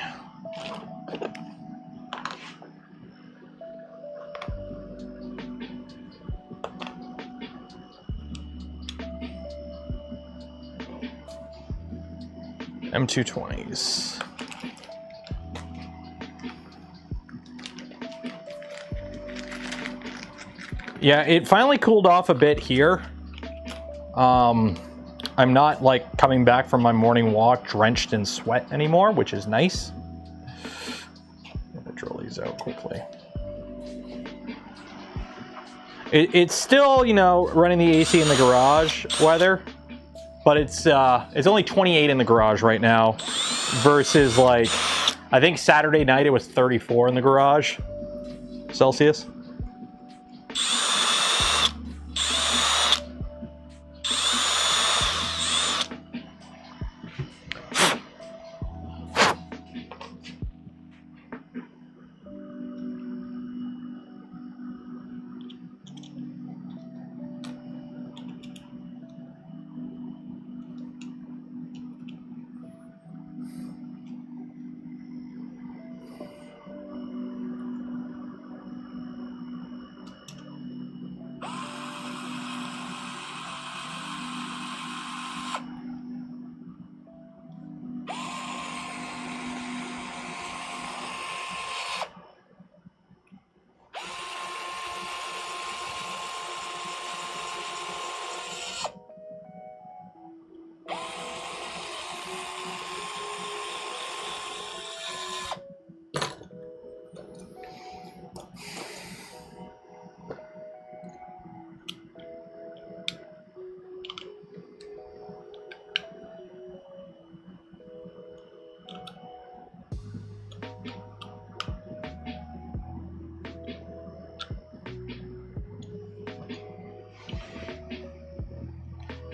M220s. Yeah, it finally cooled off a bit here. I'm not like coming back from my morning walk drenched in sweat anymore, which is nice. I'm gonna drill these out quickly. It's still, you know, running the AC in the garage weather. But it's only 28 in the garage right now versus like, I think Saturday night it was 34 in the garage Celsius.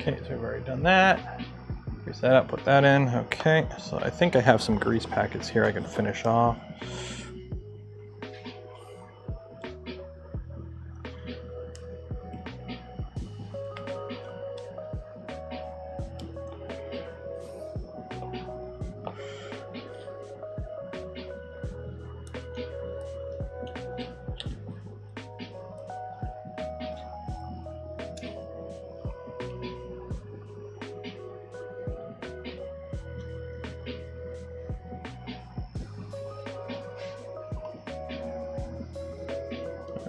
Okay, so we've already done that. Grease that up, put that in. Okay, so I think I have some grease packets here I can finish off.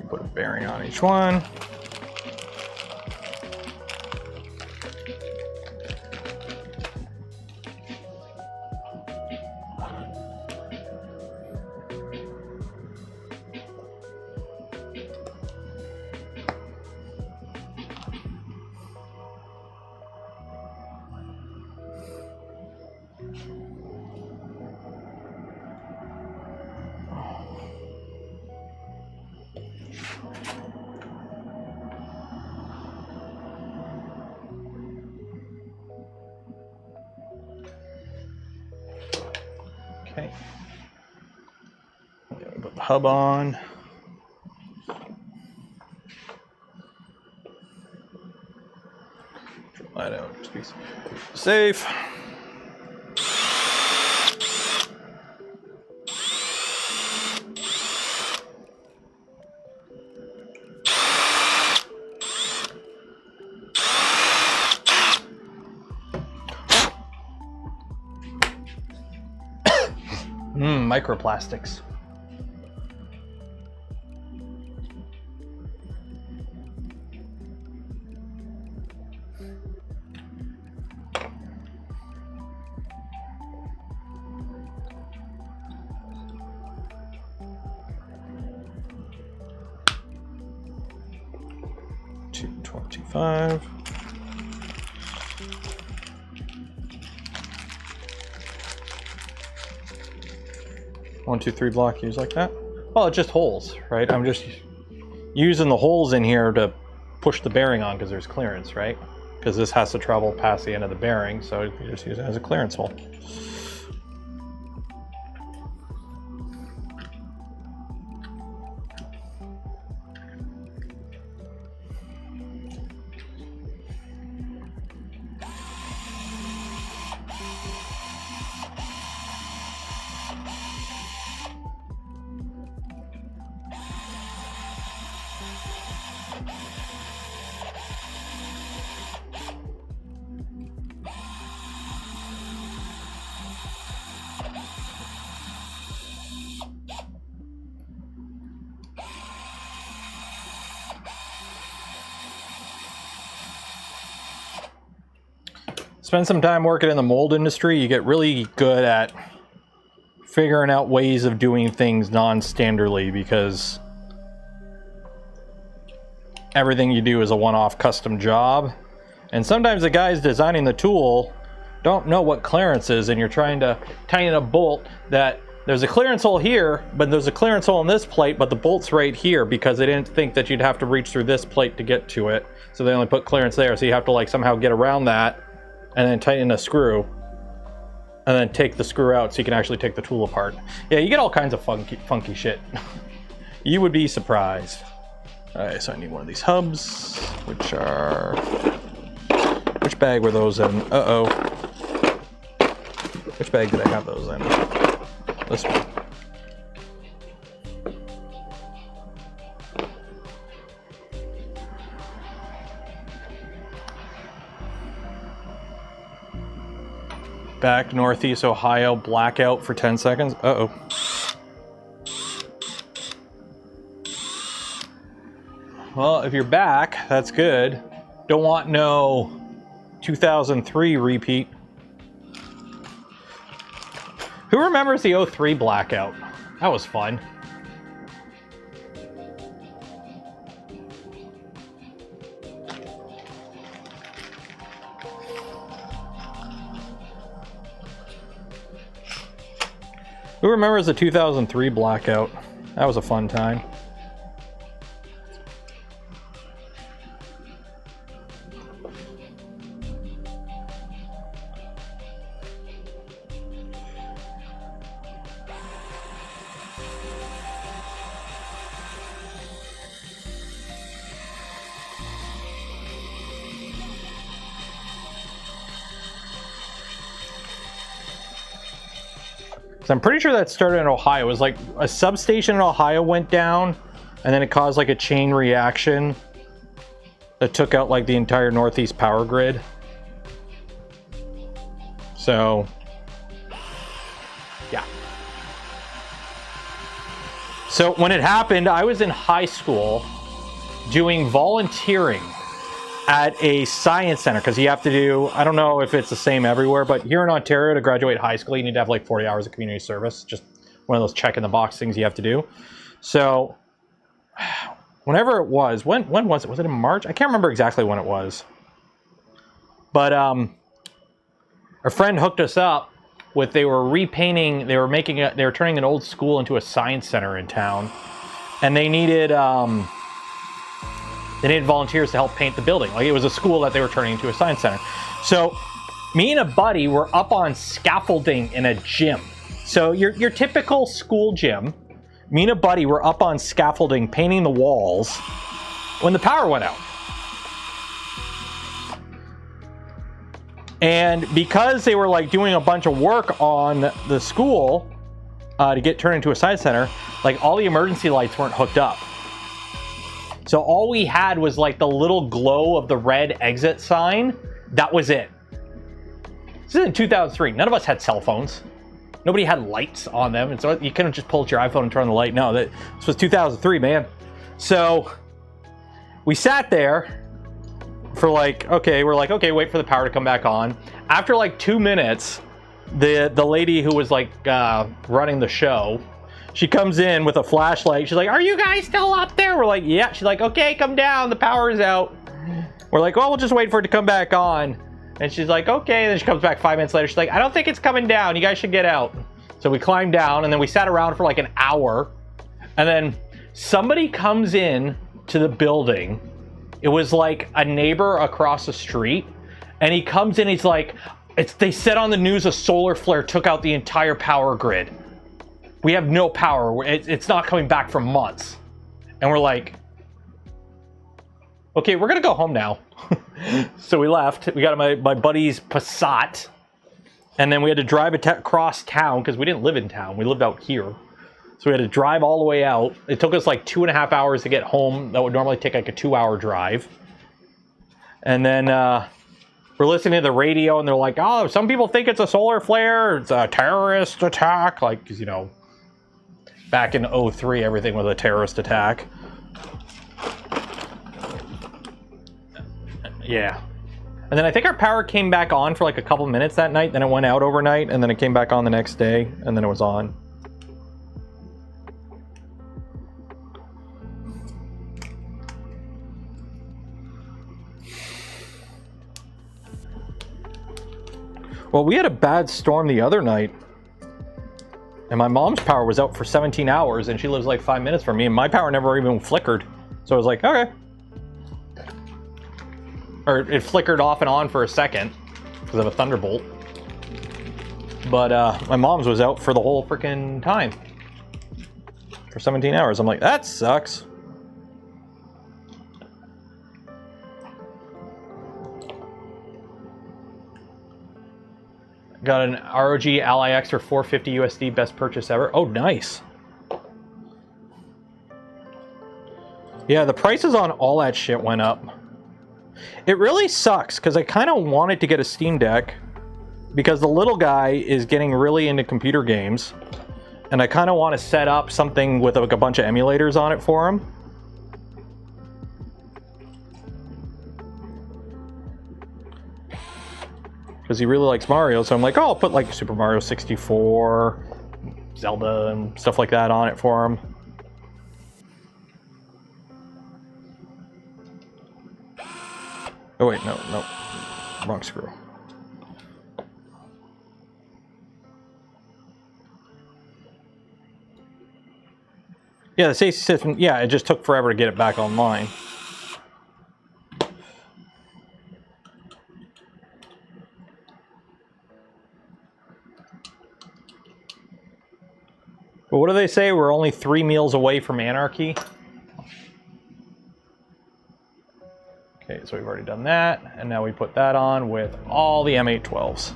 Put a bearing on each one. Okay. Put the hub on. Drill that out. Just be safe. Microplastics. $225. 1, 2, 3 block use like that. Well, it's just holes, right? I'm just using the holes in here to push the bearing on because there's clearance, right? Because this has to travel past the end of the bearing, so you just use it as a clearance hole. Spend some time working in the mold industry, you get really good at figuring out ways of doing things non-standardly because everything you do is a one-off custom job. And sometimes the guys designing the tool don't know what clearance is, and you're trying to tighten a bolt that there's a clearance hole here, but there's a clearance hole in this plate, but the bolt's right here because they didn't think that you'd have to reach through this plate to get to it. So they only put clearance there, so you have to like somehow get around that and then tighten a screw and then take the screw out so you can actually take the tool apart. Yeah, you get all kinds of funky shit. You would be surprised. All right, so I need one of these hubs, which are, which bag were those in? Uh-oh. Which bag did I have those in? This one. Back Northeast Ohio, blackout for 10 seconds. Uh-oh. Well, if you're back, that's good. Don't want no 2003 repeat. Who remembers the 03 blackout? That was fun. Who remembers the 2003 blackout? That was a fun time. So I'm pretty sure that started in Ohio. It was like a substation in Ohio went down, and then it caused like a chain reaction that took out like the entire Northeast power grid. So, yeah. So when it happened, I was in high school doing volunteering at a science center, because you have to do, I don't know if it's the same everywhere, but here in Ontario to graduate high school, you need to have like 40 hours of community service. Just one of those check in the box things you have to do. So whenever it was, when was it? Was it in March? I can't remember exactly when it was. But a friend hooked us up with, they were repainting, they were turning an old school into a science center in town, and they needed volunteers to help paint the building. Like, it was a school that they were turning into a science center. So me and a buddy were up on scaffolding in a gym. So your typical school gym. Me and a buddy were up on scaffolding painting the walls when the power went out. And because they were like doing a bunch of work on the school to get turned into a science center, like all the emergency lights weren't hooked up. So all we had was like the little glow of the red exit sign. That was it. This is in 2003. None of us had cell phones. Nobody had lights on them. And so you couldn't just pull out your iPhone and turn on the light. No, this was 2003, man. So we sat there for like, okay, we're like, okay, wait for the power to come back on. After like 2 minutes, the lady who was like running the show, she comes in with a flashlight. She's like, "Are you guys still up there?" We're like, "Yeah." She's like, "Okay, come down. The power is out." We're like, "Well, we'll just wait for it to come back on." And she's like, "Okay." And then she comes back 5 minutes later. She's like, "I don't think it's coming down. You guys should get out." So we climbed down, and then we sat around for like an hour. And then somebody comes in to the building. It was like a neighbor across the street, and he comes in, he's like, they said on the news a solar flare took out the entire power grid. We have no power. It's not coming back for months. And we're like, okay, we're gonna go home now. So we left. We got my buddy's Passat, and then we had to drive across town, because we didn't live in town. We lived out here. So we had to drive all the way out. It took us like 2.5 hours to get home. That would normally take like a 2-hour drive. And then we're listening to the radio, and they're like, "Oh, some people think it's a solar flare. It's a terrorist attack." Like, 'cause, back in 2003, everything was a terrorist attack. Yeah. And then I think our power came back on for like a couple minutes that night. Then it went out overnight, and then it came back on the next day, and then it was on. Well, we had a bad storm the other night, and my mom's power was out for 17 hours, and she lives like 5 minutes from me, and my power never even flickered. So I was like, okay. Or it flickered off and on for a second because of a thunderbolt. But my mom's was out for the whole freaking time. For 17 hours. I'm like, that sucks. Got an ROG Ally X for $450 USD, best purchase ever. Oh, nice. Yeah, the prices on all that shit went up. It really sucks, because I kind of wanted to get a Steam Deck, because the little guy is getting really into computer games, and I kind of want to set up something with like a bunch of emulators on it for him. Because he really likes Mario, so I'm like, oh, I'll put like Super Mario 64, Zelda, and stuff like that on it for him. Oh wait, no, wrong screw. Yeah, the safety system, yeah, it just took forever to get it back online. But what do they say? We're only 3 meals away from anarchy. Okay, so we've already done that, and now we put that on with all the M812s.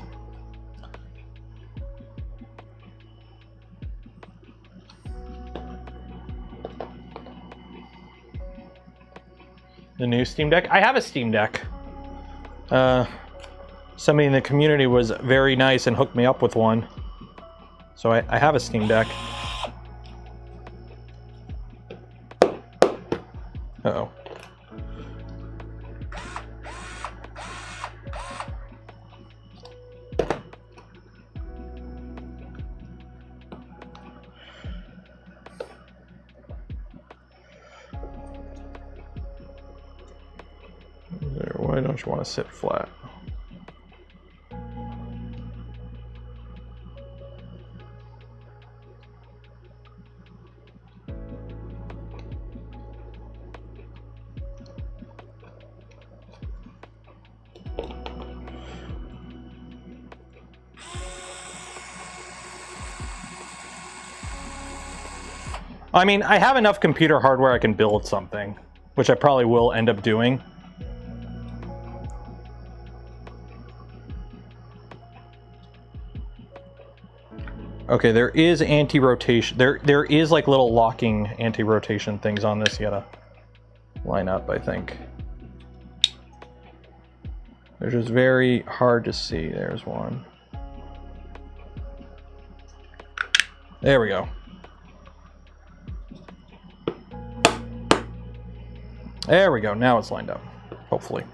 The new Steam Deck? I have a Steam Deck. Somebody in the community was very nice and hooked me up with one. So I have a Steam Deck. Uh-oh. Why don't you want to sit flat? I mean, I have enough computer hardware I can build something, which I probably will end up doing. Okay, there is anti-rotation. There is like little locking anti-rotation things on this. You gotta line up, I think. They're just very hard to see. There's one. There we go. There we go. Now it's lined up, hopefully.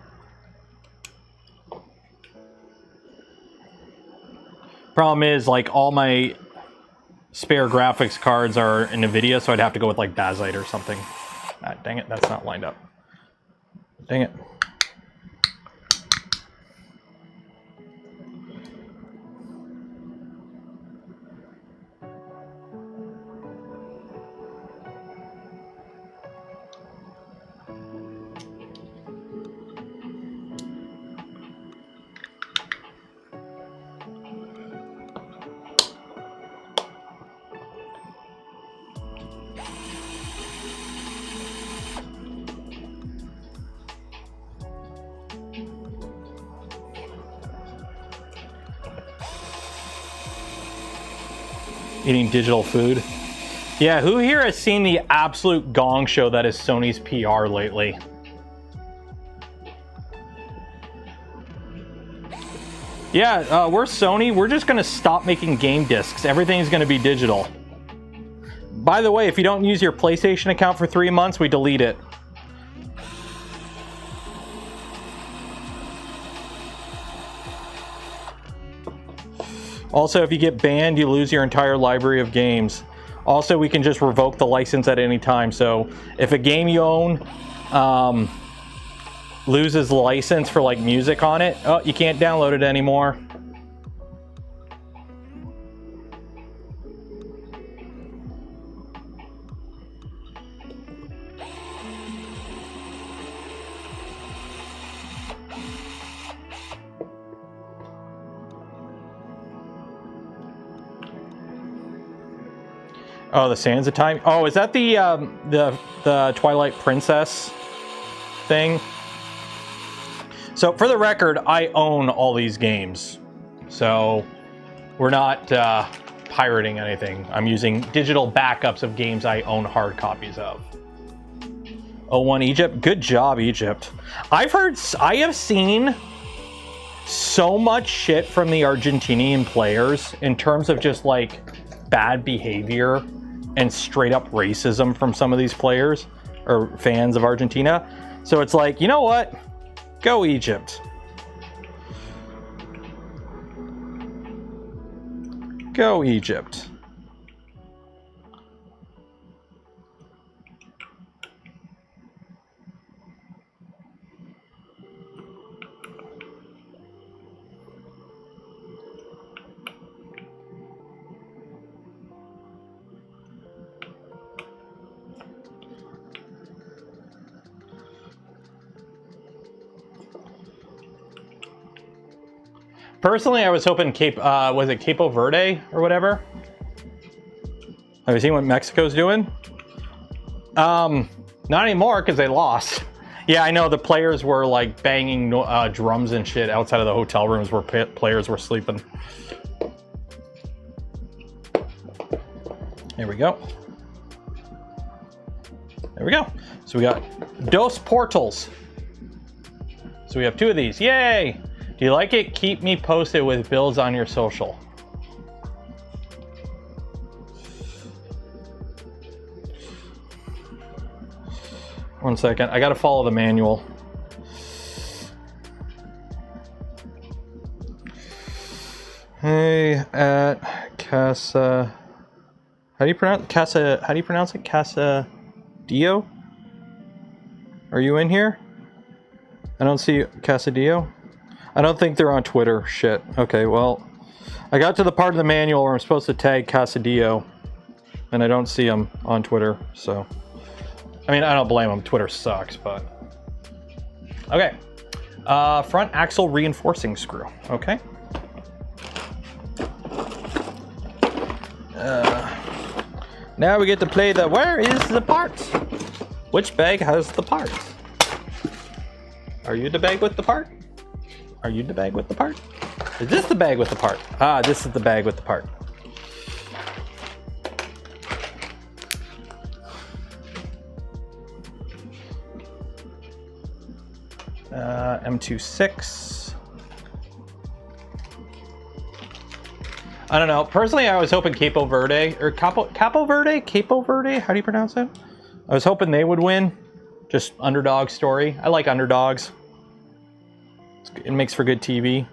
Problem is, like, all my spare graphics cards are in NVIDIA, so I'd have to go with like Bazite or something. Ah, dang it, that's not lined up. Dang it. Eating digital food. Yeah, who here has seen the absolute gong show that is Sony's PR lately? Yeah, we're Sony. We're just gonna stop making game discs. Everything's gonna be digital. By the way, if you don't use your PlayStation account for 3 months, we delete it. Also, if you get banned, you lose your entire library of games. Also, we can just revoke the license at any time. So if a game you own loses license for like music on it, oh, you can't download it anymore. Oh, the Sands of Time. Oh, is that the Twilight Princess thing? So for the record, I own all these games, so we're not pirating anything. I'm using digital backups of games I own hard copies of. 01 Egypt. Good job, Egypt. I have seen so much shit from the Argentinian players in terms of just like bad behavior and straight up racism from some of these players or fans of Argentina. So it's like, you know what? Go Egypt. Go Egypt. Personally, I was hoping was it Capo Verde or whatever? Have you seen what Mexico's doing? Not anymore because they lost. Yeah, I know the players were like banging drums and shit outside of the hotel rooms where players were sleeping. There we go. There we go. So we got Dos Portals. So we have 2 of these. Yay! Do you like it? Keep me posted with builds on your social. 1 second. I gotta follow the manual. Hey, at Casa. How do you pronounce Casa? How do you pronounce it? Casa Dio? Are you in here? I don't see Casadio. I don't think they're on Twitter. Shit. Okay, well, I got to the part of the manual where I'm supposed to tag Casadio, and I don't see him on Twitter, so. I mean, I don't blame him. Twitter sucks, but. Okay. Front axle reinforcing screw. Okay. Now we get to play the where is the parts? Which bag has the parts? Are you the bag with the part? Are you the bag with the part? Is this the bag with the part? Ah, this is the bag with the part. M26. I don't know. Personally, I was hoping Capo Verde, or Capo Verde? Capo Verde? How do you pronounce it? I was hoping they would win. Just underdog story. I like underdogs. It makes for good TV.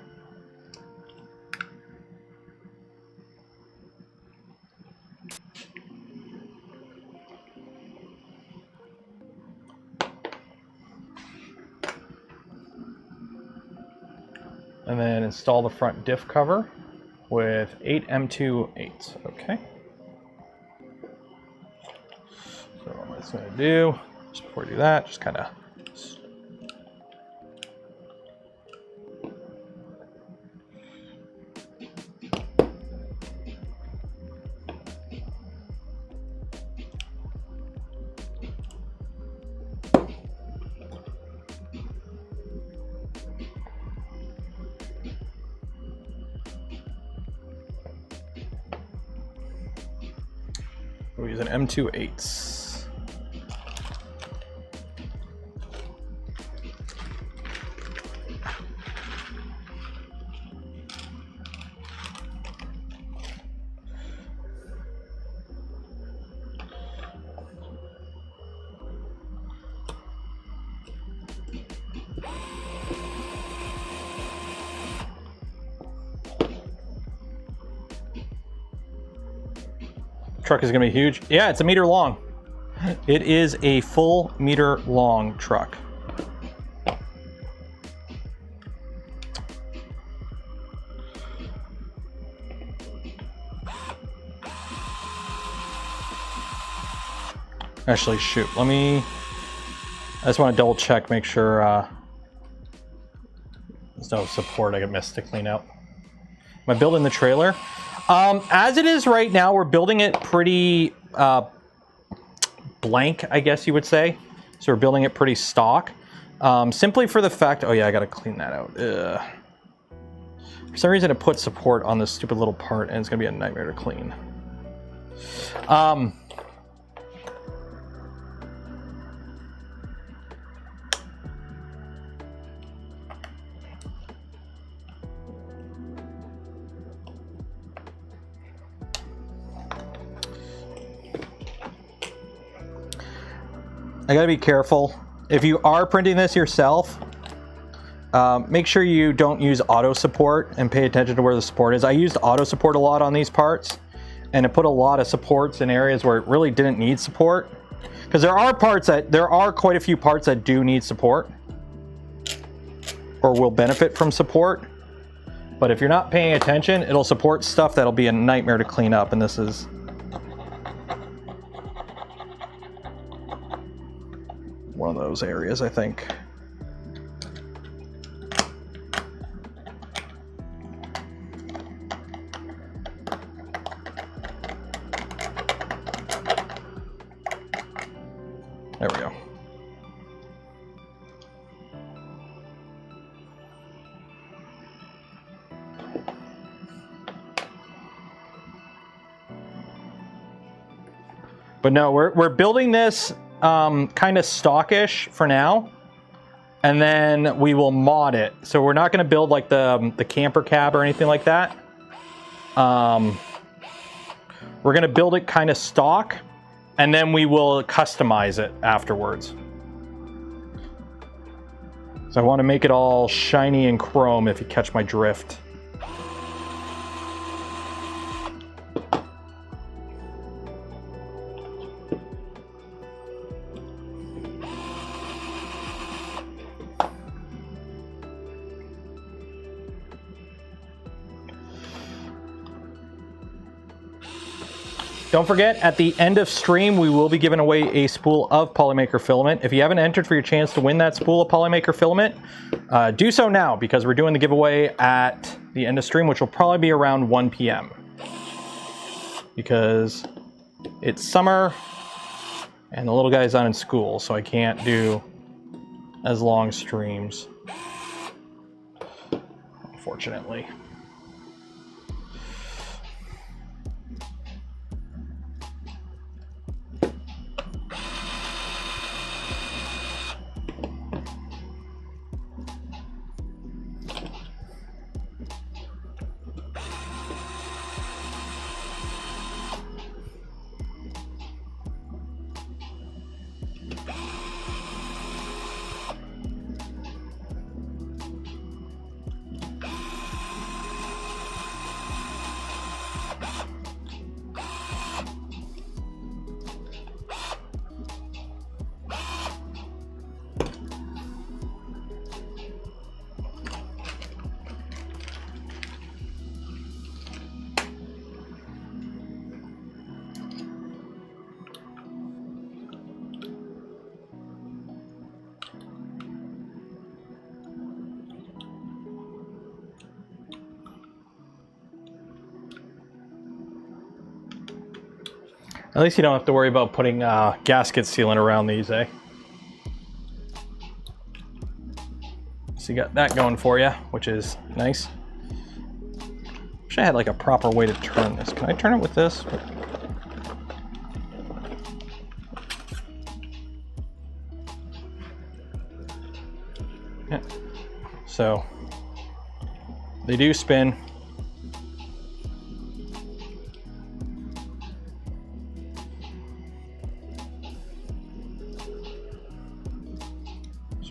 And then install the front diff cover with 8 M28s. Okay. So what it's going to do, just before we do that, just kind of we're using M28s. Truck is gonna be huge. Yeah, it's a meter long. It is a full meter long truck. Actually, shoot, let me, I just want to double check, make sure there's no support I got missed to clean out. Am I building the trailer? As it is right now, we're building it pretty blank, I guess you would say. So we're building it pretty stock. Simply for the fact, oh yeah, I gotta clean that out. Ugh. For some reason it put support on this stupid little part and it's gonna be a nightmare to clean. I gotta be careful. If you are printing this yourself, make sure you don't use auto support and pay attention to where the support is. I used auto support a lot on these parts, and it put a lot of supports in areas where it really didn't need support. Because there are quite a few parts that do need support or will benefit from support. But if you're not paying attention, it'll support stuff that'll be a nightmare to clean up, and this is one of those areas, I think. There we go. But no, we're building this kind of stockish for now, and then we will mod it. So we're not going to build like the camper cab or anything like that. We're going to build it kind of stock, and then we will customize it afterwards. So I want to make it all shiny and chrome, if you catch my drift. Don't forget, at the end of stream, we will be giving away a spool of polymaker filament. If you haven't entered for your chance to win that spool of polymaker filament, do so now, because we're doing the giveaway at the end of stream, which will probably be around 1 p.m. Because it's summer and the little guy's not in school, so I can't do as long streams, unfortunately. At least you don't have to worry about putting gasket sealant around these, eh? So you got that going for you, which is nice. Wish I had like a proper way to turn this. Can I turn it with this? Yeah. So they do spin.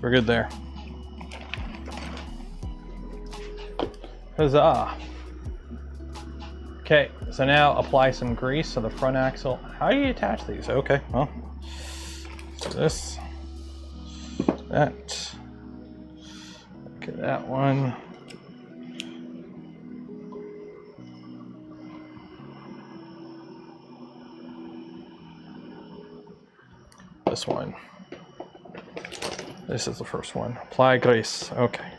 We're good there. Huzzah. Okay, so now apply some grease to the front axle. How do you attach these? Okay, well, so this, that, look at that one. This one. This is the first one. Apply grease. Okay.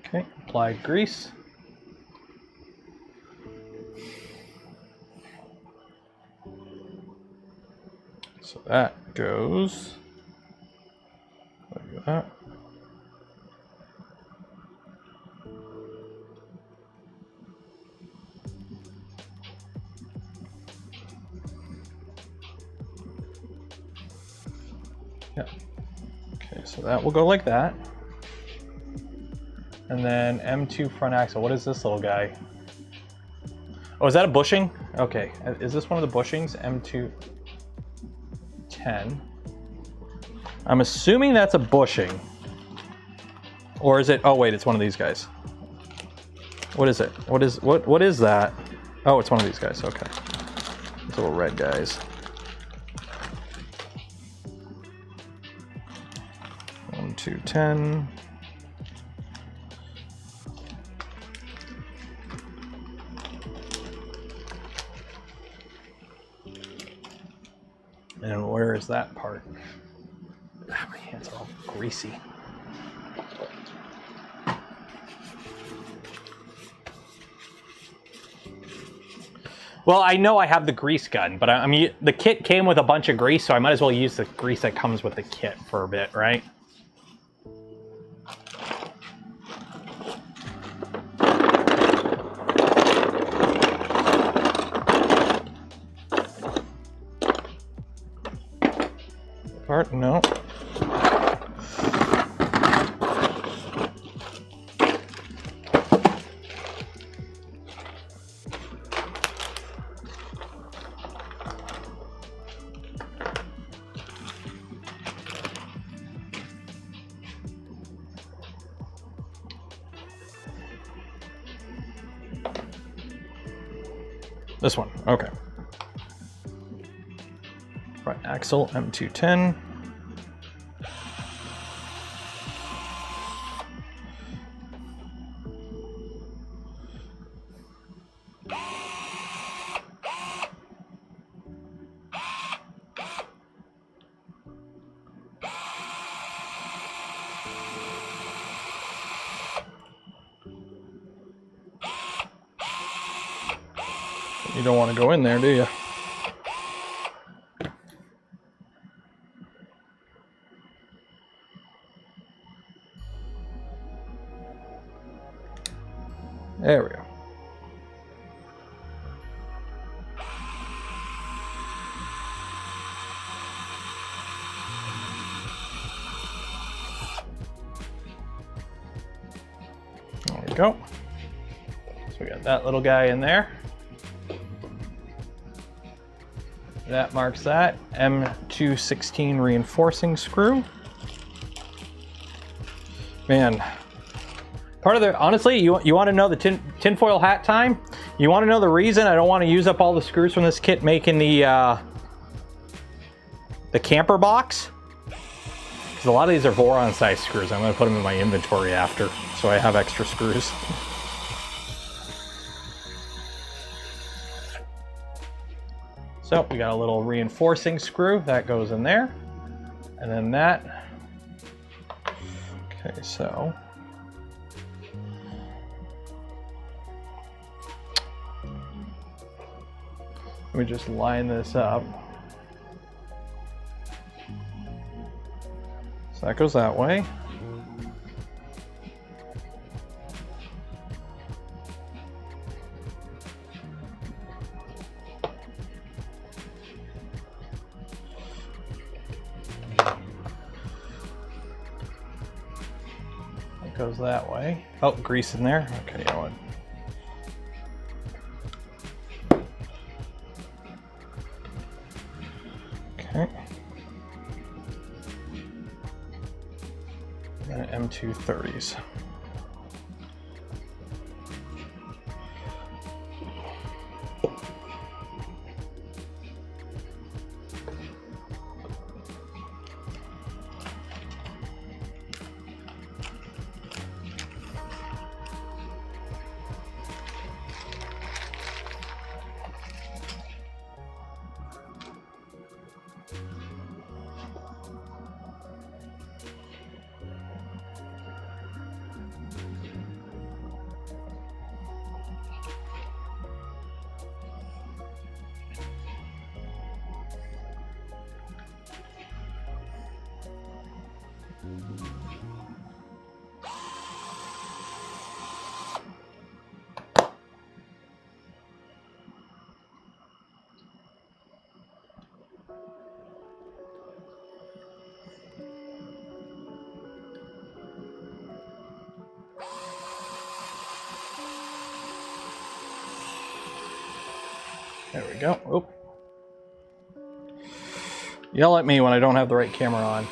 Okay, apply grease. So that goes like that. Yeah. Okay, so that will go like that. And then M2 front axle. What is this little guy? Oh, is that a bushing? Okay, is this one of the bushings? M2 10. I'm assuming that's a bushing. Or is it? Oh wait, it's one of these guys. What is it? What is that? Oh, it's one of these guys. Okay, these little red guys. 1, 2, 10. And where is that part? Ah, my hands are all greasy. Well, I know I have the grease gun, but I mean, the kit came with a bunch of grease, so I might as well use the grease that comes with the kit for a bit, right? Part? No. This one, okay. Front axle, M210. You don't want to go in there, do you? There we go. There we go. So we got that little guy in there. That marks that. M216 reinforcing screw. Man, part of the, honestly, you want to know the tinfoil hat time? You want to know the reason I don't want to use up all the screws from this kit making the camper box? Because a lot of these are Voron size screws. I'm going to put them in my inventory after, so I have extra screws. So we got a little reinforcing screw that goes in there, and then that. Okay, so let me just line this up. So that goes that way. Goes that way. Oh, grease in there. Okay, you know what? Okay. And M230s. There we go. Oh. Yell at me when I don't have the right camera on.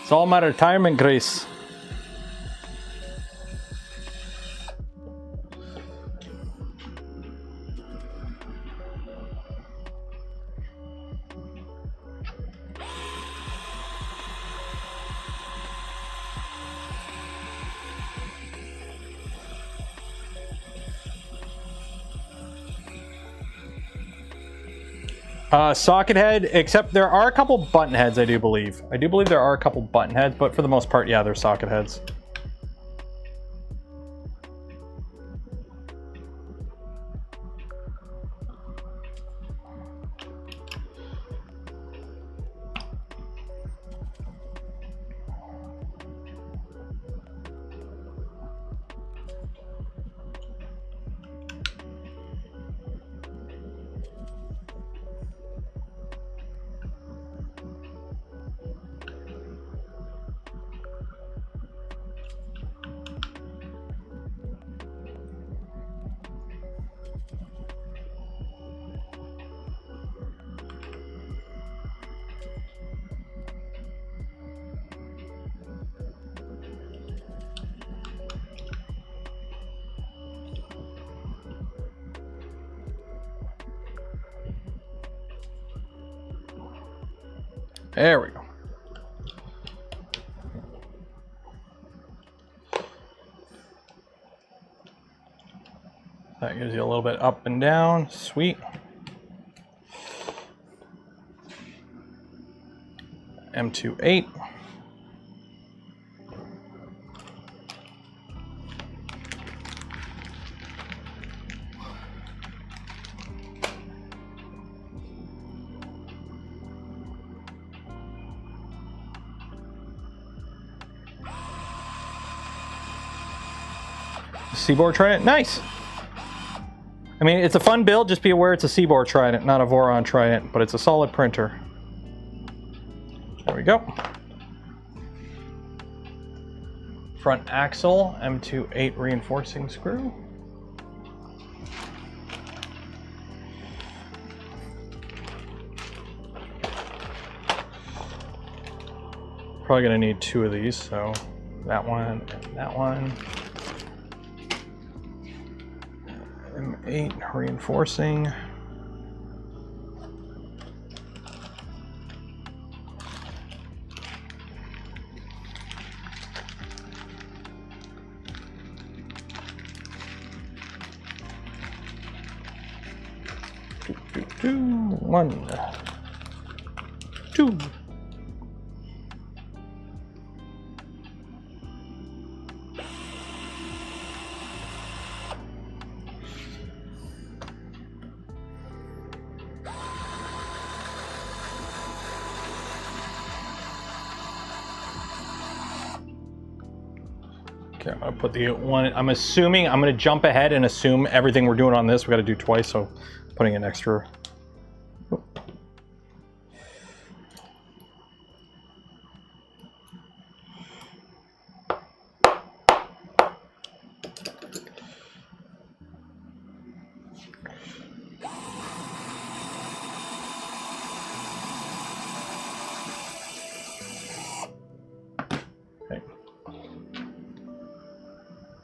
It's all a matter of timing, Grace. Socket head, except there are a couple button heads, I do believe. I do believe there are a couple button heads, but for the most part, yeah, they're socket heads. There we go. That gives you a little bit up and down. Sweet. M28. Seaboard Trident, nice. I mean, it's a fun build, just be aware it's a Seaboard Trident, not a Voron Trident, but it's a solid printer. There we go. Front axle, M28 reinforcing screw. Probably gonna need 2 of these, so that one and that one. M8 reinforcing. One, 2. Okay, I'm gonna put the one, I'm assuming, I'm gonna jump ahead and assume everything we're doing on this, we gotta do twice, so putting an extra.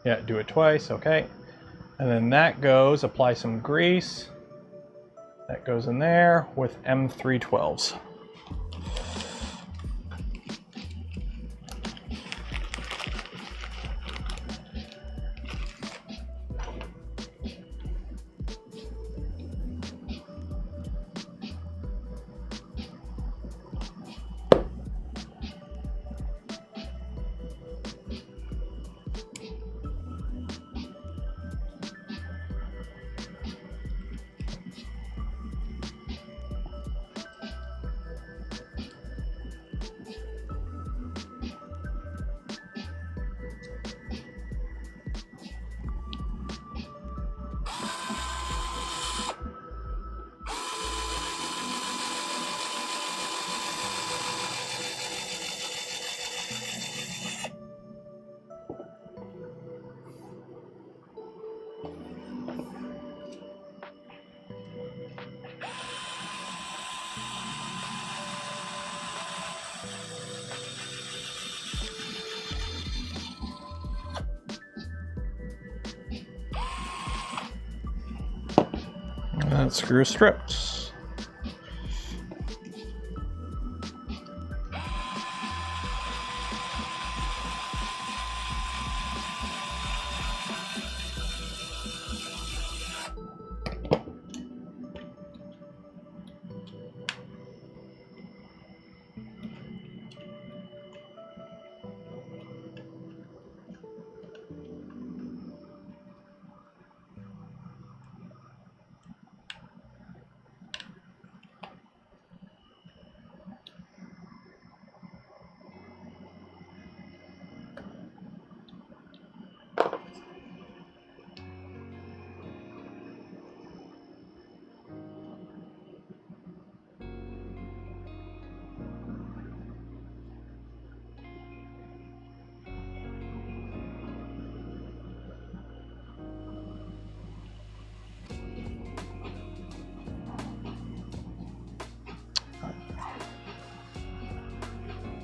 Yeah, do it twice, okay. And then that goes, apply some grease. That goes in there with M312s. And screw strips.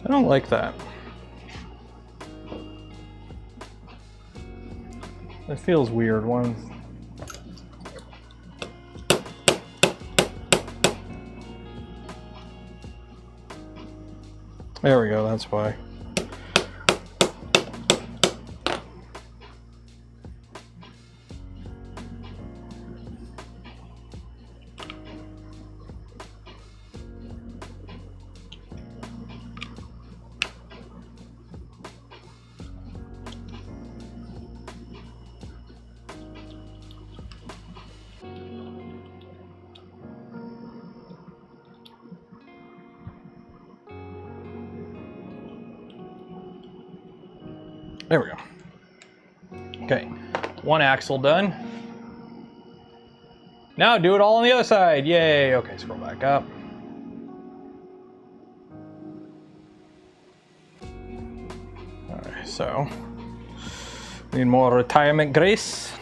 I don't like that. It feels weird. One. There we go, that's why. There we go. Okay, one axle done. Now do it all on the other side. Yay. Okay, scroll back up. All right, so need more retirement grease.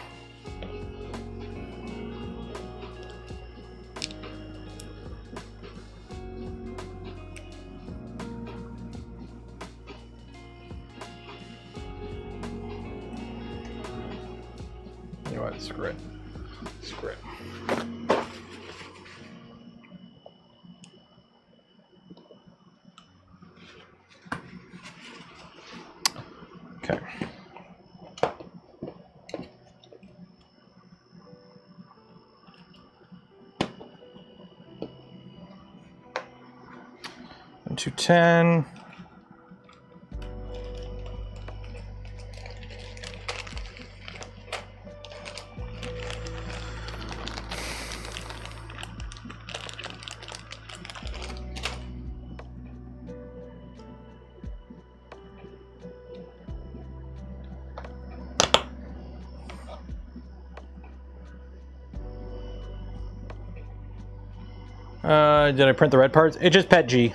You know what? Screw it. Screw it. Okay. And 210. Did I print the red parts? It just PET G.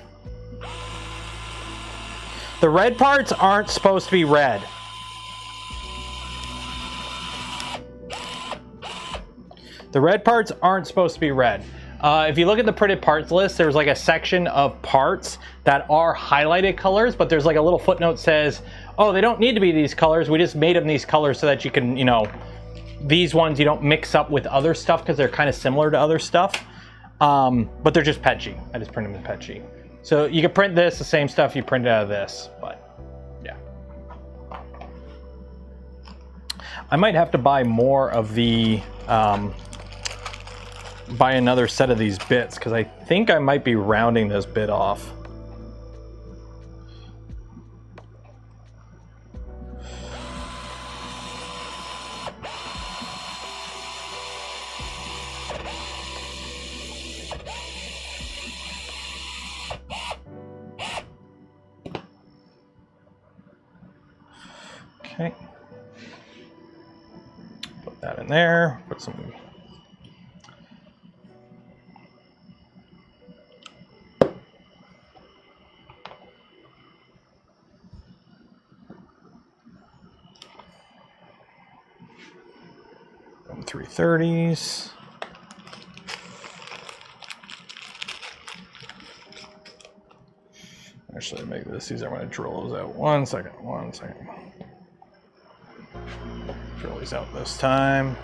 The red parts aren't supposed to be red. The red parts aren't supposed to be red. If you look at the printed parts list, there's like a section of parts that are highlighted colors, but there's like a little footnote says, oh, they don't need to be these colors. We just made them these colors so that you can, you know, these ones you don't mix up with other stuff because they're kind of similar to other stuff. But they're just PET G. I just print them in PET G. So you can print this, the same stuff you printed out of this, but yeah. I might have to buy more of the, buy another set of these bits because I think I might be rounding this bit off. Okay, put that in there, put some .330s. Actually, make this easier. I'm going to drill those out. 1 second, 1 second. Drill these out this time.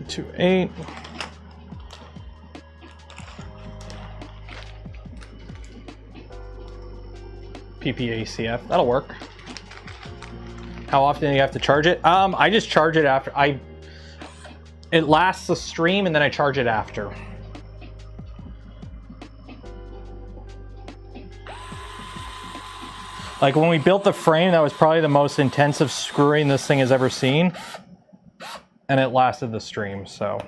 To 8. PPACF, that'll work. How often do you have to charge it? I just charge it after it lasts the stream and then I charge it after. Like when we built the frame, that was probably the most intensive screwing this thing has ever seen. And it lasted the stream, so.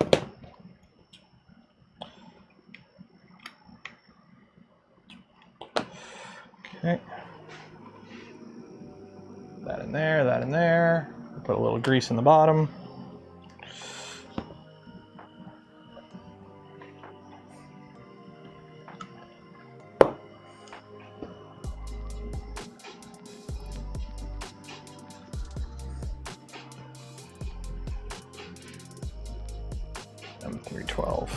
Okay. That in there, that in there. Put a little grease in the bottom. M312.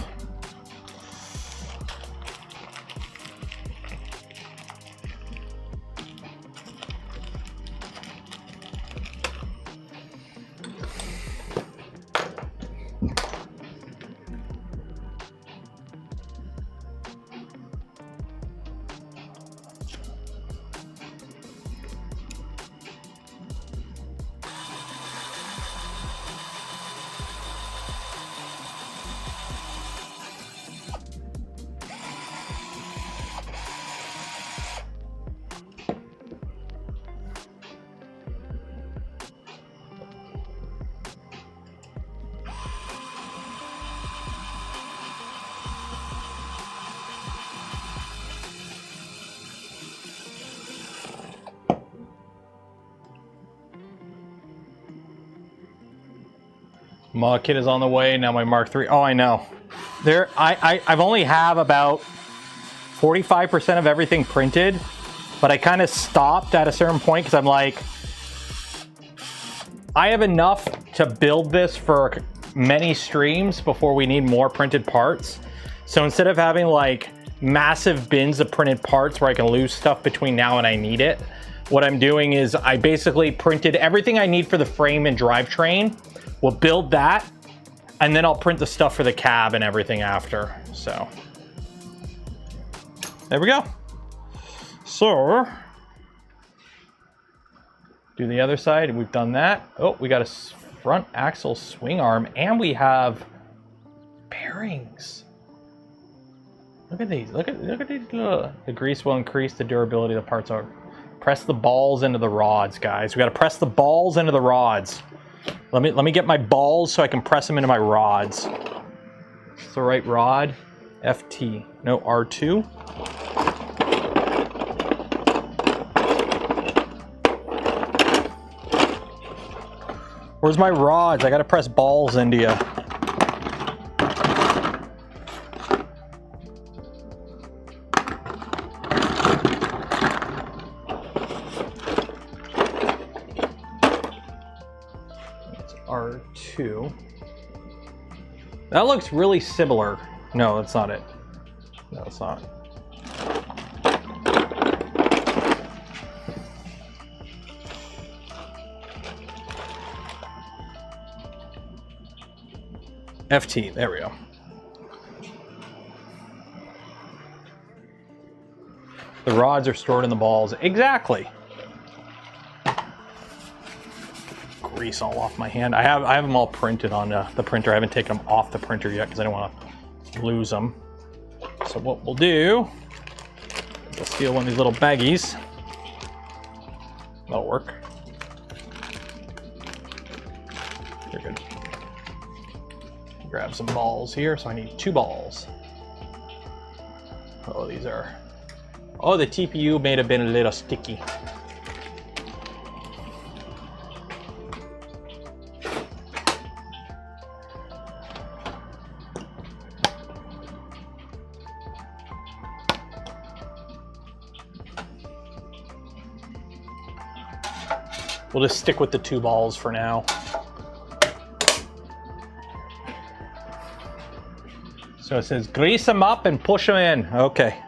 MOG kit is on the way. Now my Mark III. Oh, I know. I've only have about 45% of everything printed, but I kind of stopped at a certain point because I'm like, I have enough to build this for many streams before we need more printed parts. So instead of having like massive bins of printed parts where I can lose stuff between now and I need it, what I'm doing is I basically printed everything I need for the frame and drivetrain. We'll build that, and then I'll print the stuff for the cab and everything after. So there we go. So do the other side. We've done that. Oh, we got a front axle swing arm, and we have bearings. Look at these. Look at these. The grease will increase the durability of the parts. Press the balls into the rods, guys. We got to press the balls into the rods. Let me get my balls so I can press them into my rods. It's the right rod. FT. No, R2. Where's my rods? I gotta press balls into you. R2. That looks really similar. No, that's not it. No, it's not. FT, there we go. The rods are stored in the balls. Exactly. Grease all off my hand. I have them all printed on the printer. I haven't taken them off the printer yet because I don't want to lose them. So what we'll do is we'll steal one of these little baggies. That'll work. You're good. Grab some balls here. So I need 2 balls. Oh, these are... Oh, the TPU may have been a little sticky. We'll just stick with the 2 balls for now. So it says grease them up and push them in. Okay.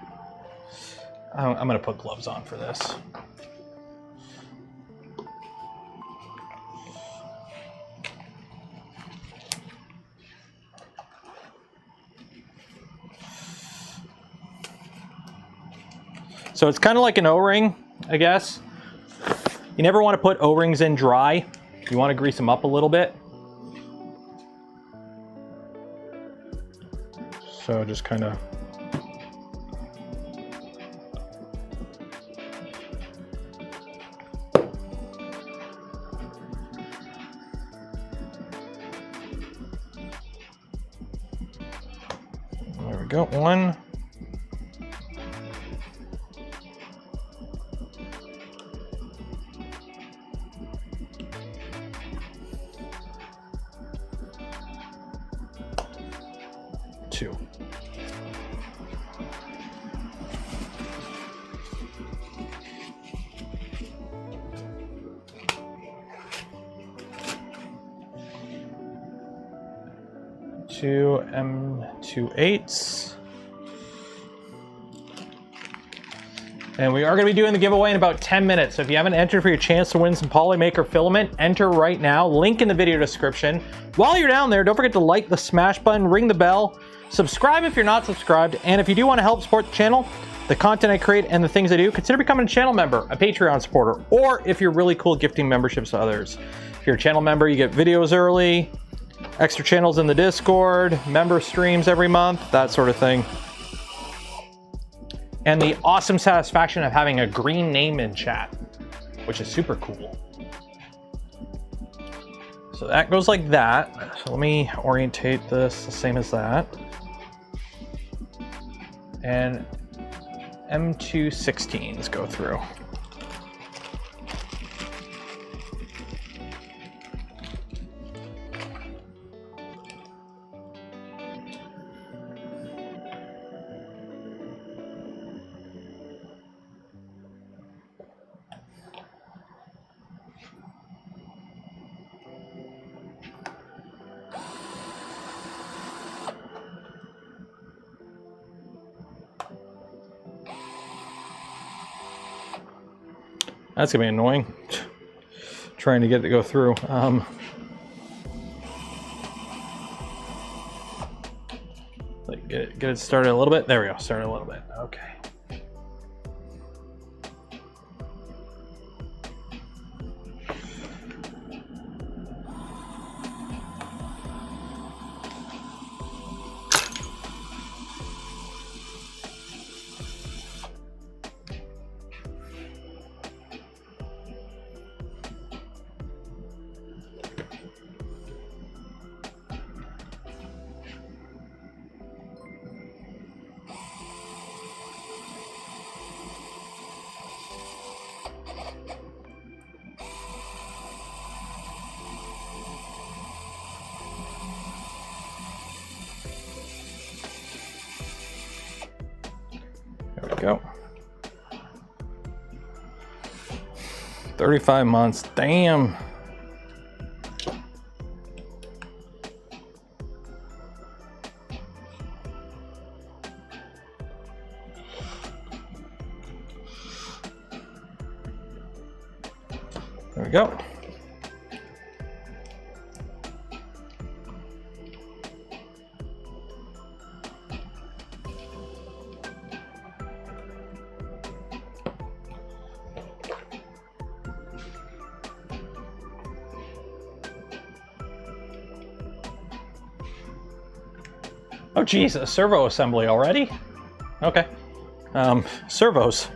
I'm gonna put gloves on for this. So it's kind of like an O-ring, I guess. You never want to put O-rings in dry. You want to grease them up a little bit. So just kind of there we go. One. Two. Two M28s. And we are going to be doing the giveaway in about 10 minutes. So if you haven't entered for your chance to win some polymaker filament, enter right now. Link in the video description. While you're down there, don't forget to like the smash button, ring the bell, subscribe if you're not subscribed, and if you do want to help support the channel, the content I create and the things I do, consider becoming a channel member, a Patreon supporter, or if you're really cool, gifting memberships to others. If you're a channel member, you get videos early, extra channels in the Discord, member streams every month, that sort of thing. And the awesome satisfaction of having a green name in chat, which is super cool. So that goes like that. So let me orientate this the same as that. And M216s go through. That's gonna be annoying, trying to get it to go through. Like get it started a little bit. There we go, started a little bit, okay. There we go. 35 months, damn. There we go. Oh geez, a servo assembly already? Okay. Servos.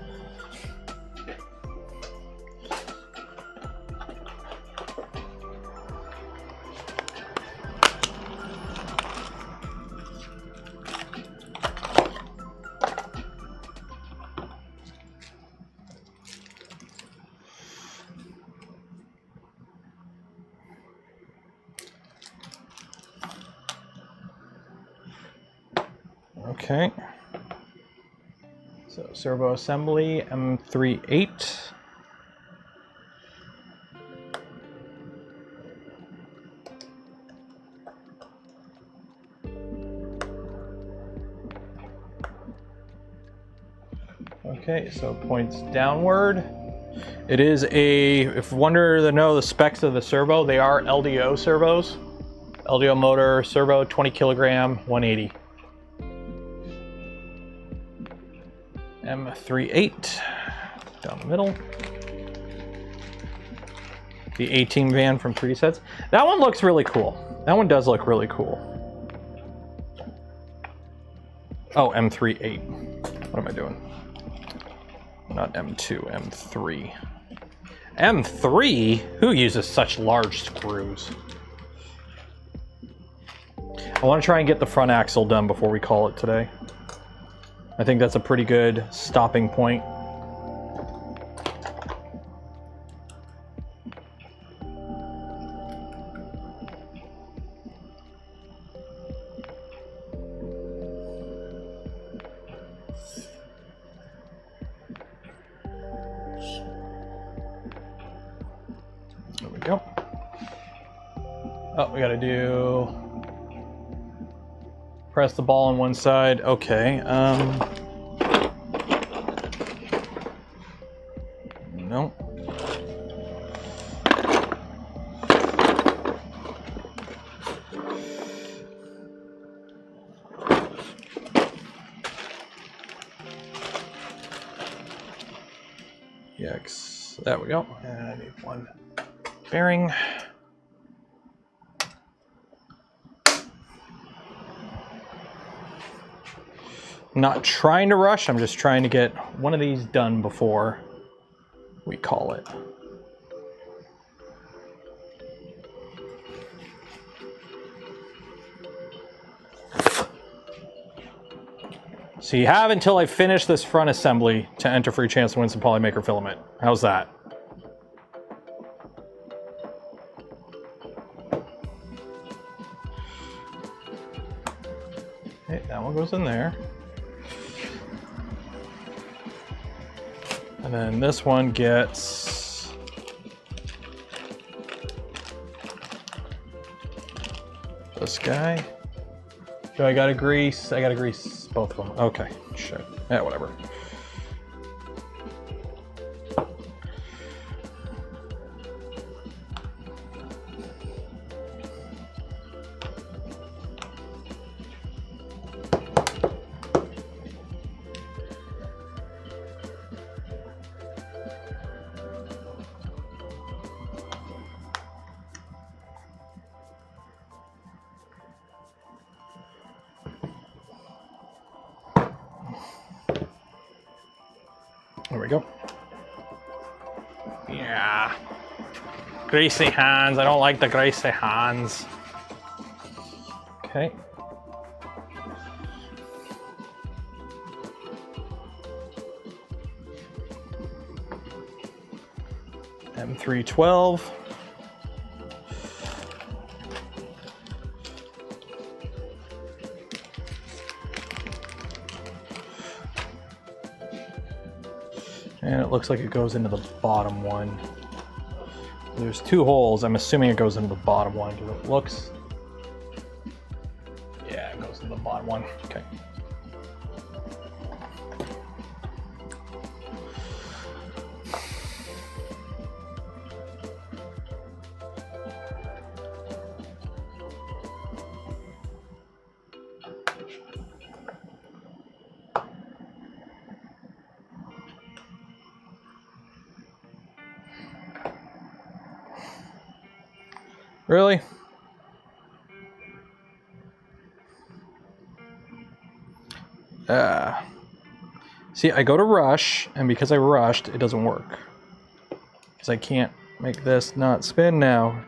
Okay, so servo assembly M38. Okay, so points downward. It is a, if you wonder to know the specs of the servo, they are LDO servos. LDO motor, servo, 20 kilogram, 180. M38 down the middle. The A-Team van from 3D Sets. That one looks really cool. That one does look really cool. Oh, M38. What am I doing? Not M2, M3. M3? Who uses such large screws? I want to try and get the front axle done before we call it today. I think that's a pretty good stopping point. There we go. Oh, we gotta do... press the ball on one side. Okay. No. Yes. There we go. And I need one bearing. Not trying to rush, I'm just trying to get one of these done before we call it. So you have until I finish this front assembly to enter for your chance to win some polymaker filament. How's that? Okay, that one goes in there. And then this one gets this guy. Do I gotta grease? I gotta grease both of them. Okay, shit. Yeah, whatever. There we go. Yeah. Greasy hands. I don't like the greasy hands. Okay. M312. And it looks like it goes into the bottom one. There's two holes. I'm assuming it goes into the bottom one because it looks... Yeah, it goes into the bottom one. Okay. Really? See, I go to rush, and because I rushed, it doesn't work. Because I can't make this not spin now.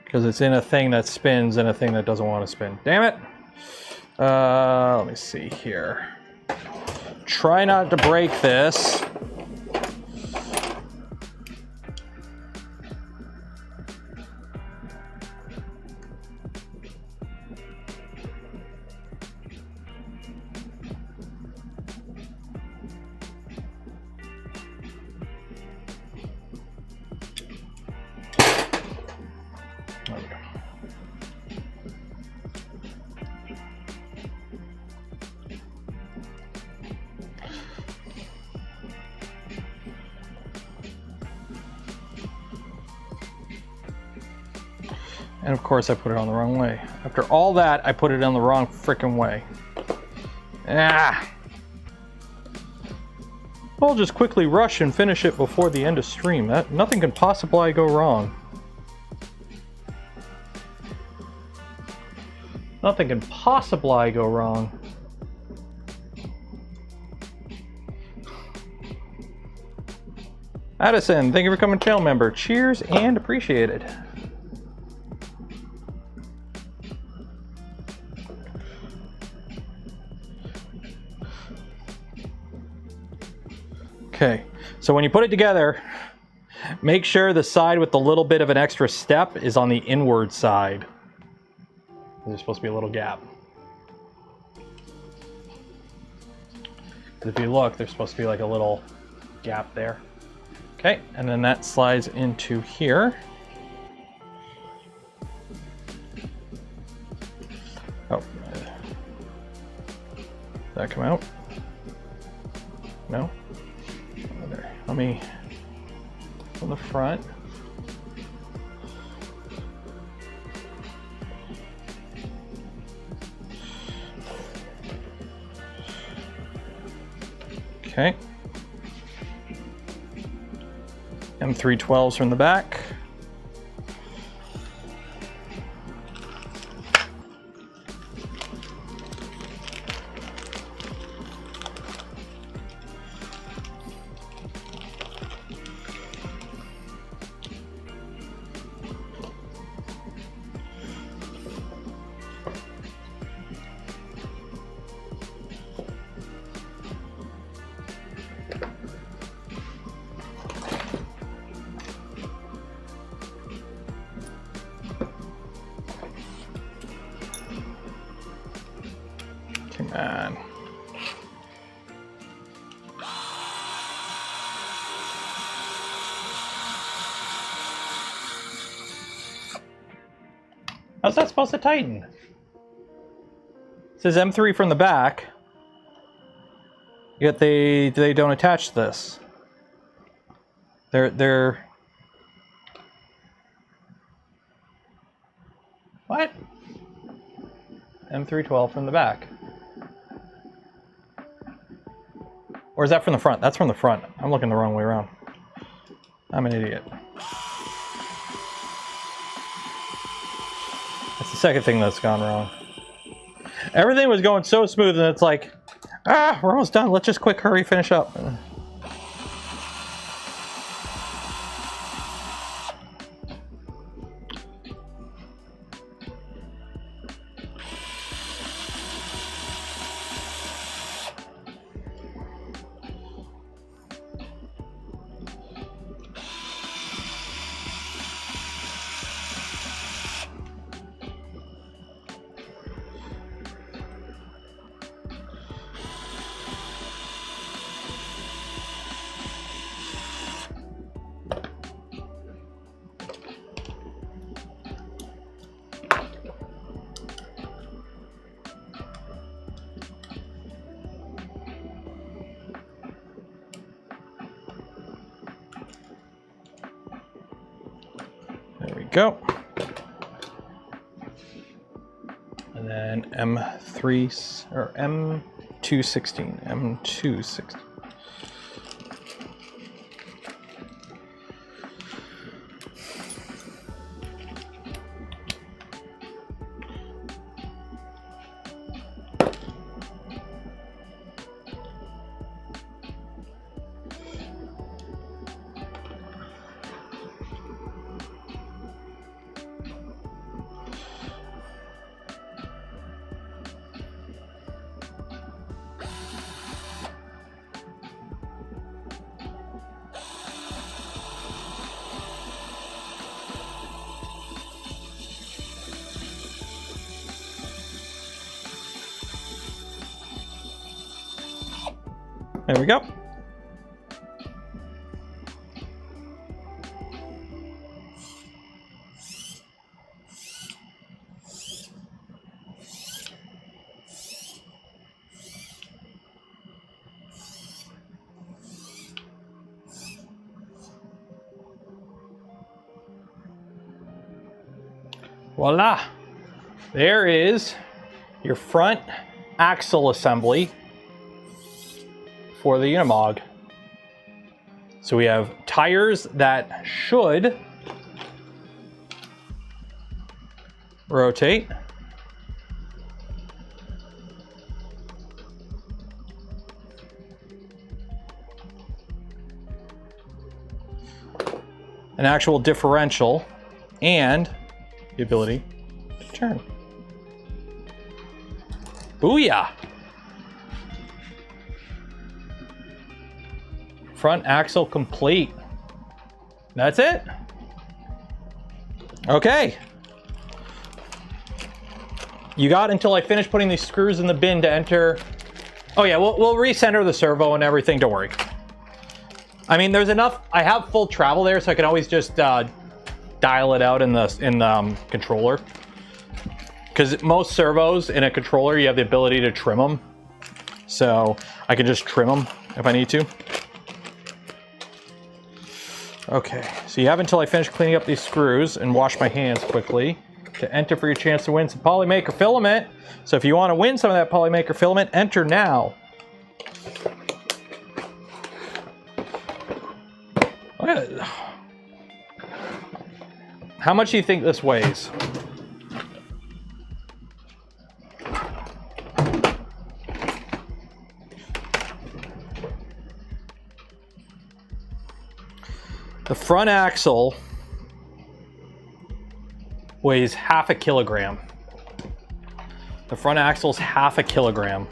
Because it's in a thing that spins and a thing that doesn't want to spin. Damn it! Let me see here. Try not to break this. There we go. And of course I put it on the wrong way. After all that, I put it on the wrong frickin' way. Ah! I'll just quickly rush and finish it before the end of stream. Nothing can possibly go wrong. Nothing can possibly go wrong. Addison, thank you for becoming a channel member. Cheers and appreciated. Okay, so when you put it together, make sure the side with the little bit of an extra step is on the inward side. There's supposed to be a little gap. If you look, there's supposed to be like a little gap there. Okay, and then that slides into here. Oh, did that come out? No? Oh, there. Let me, on the front. Okay. M312s from the back. Come on. How's that supposed to tighten? It says M3 from the back, yet they don't attach this. They're what? M312 from the back. Or is that from the front? That's from the front. I'm looking the wrong way around. I'm an idiot. That's the second thing that's gone wrong. Everything was going so smooth and it's like, ah, we're almost done. Let's just quick hurry finish up. There we go. And then M3 or M216, M216. There we go. Voila! There is your front axle assembly for the Unimog. So we have tires that should rotate. an actual differential, and the ability to turn. Booyah! Front axle complete. That's it. Okay. You got until I finish putting these screws in the bin to enter. Oh yeah, we'll recenter the servo and everything, don't worry. I mean, there's enough, I have full travel there, so I can always just dial it out in the controller. Because most servos in a controller, you have the ability to trim them. So I can just trim them if I need to. Okay, so you have until I finish cleaning up these screws and wash my hands quickly to enter for your chance to win some polymaker filament. So if you want to win some of that polymaker filament, enter now. Look at it. How much do you think this weighs? The front axle weighs half a kilogram. The front axle's half a kilogram.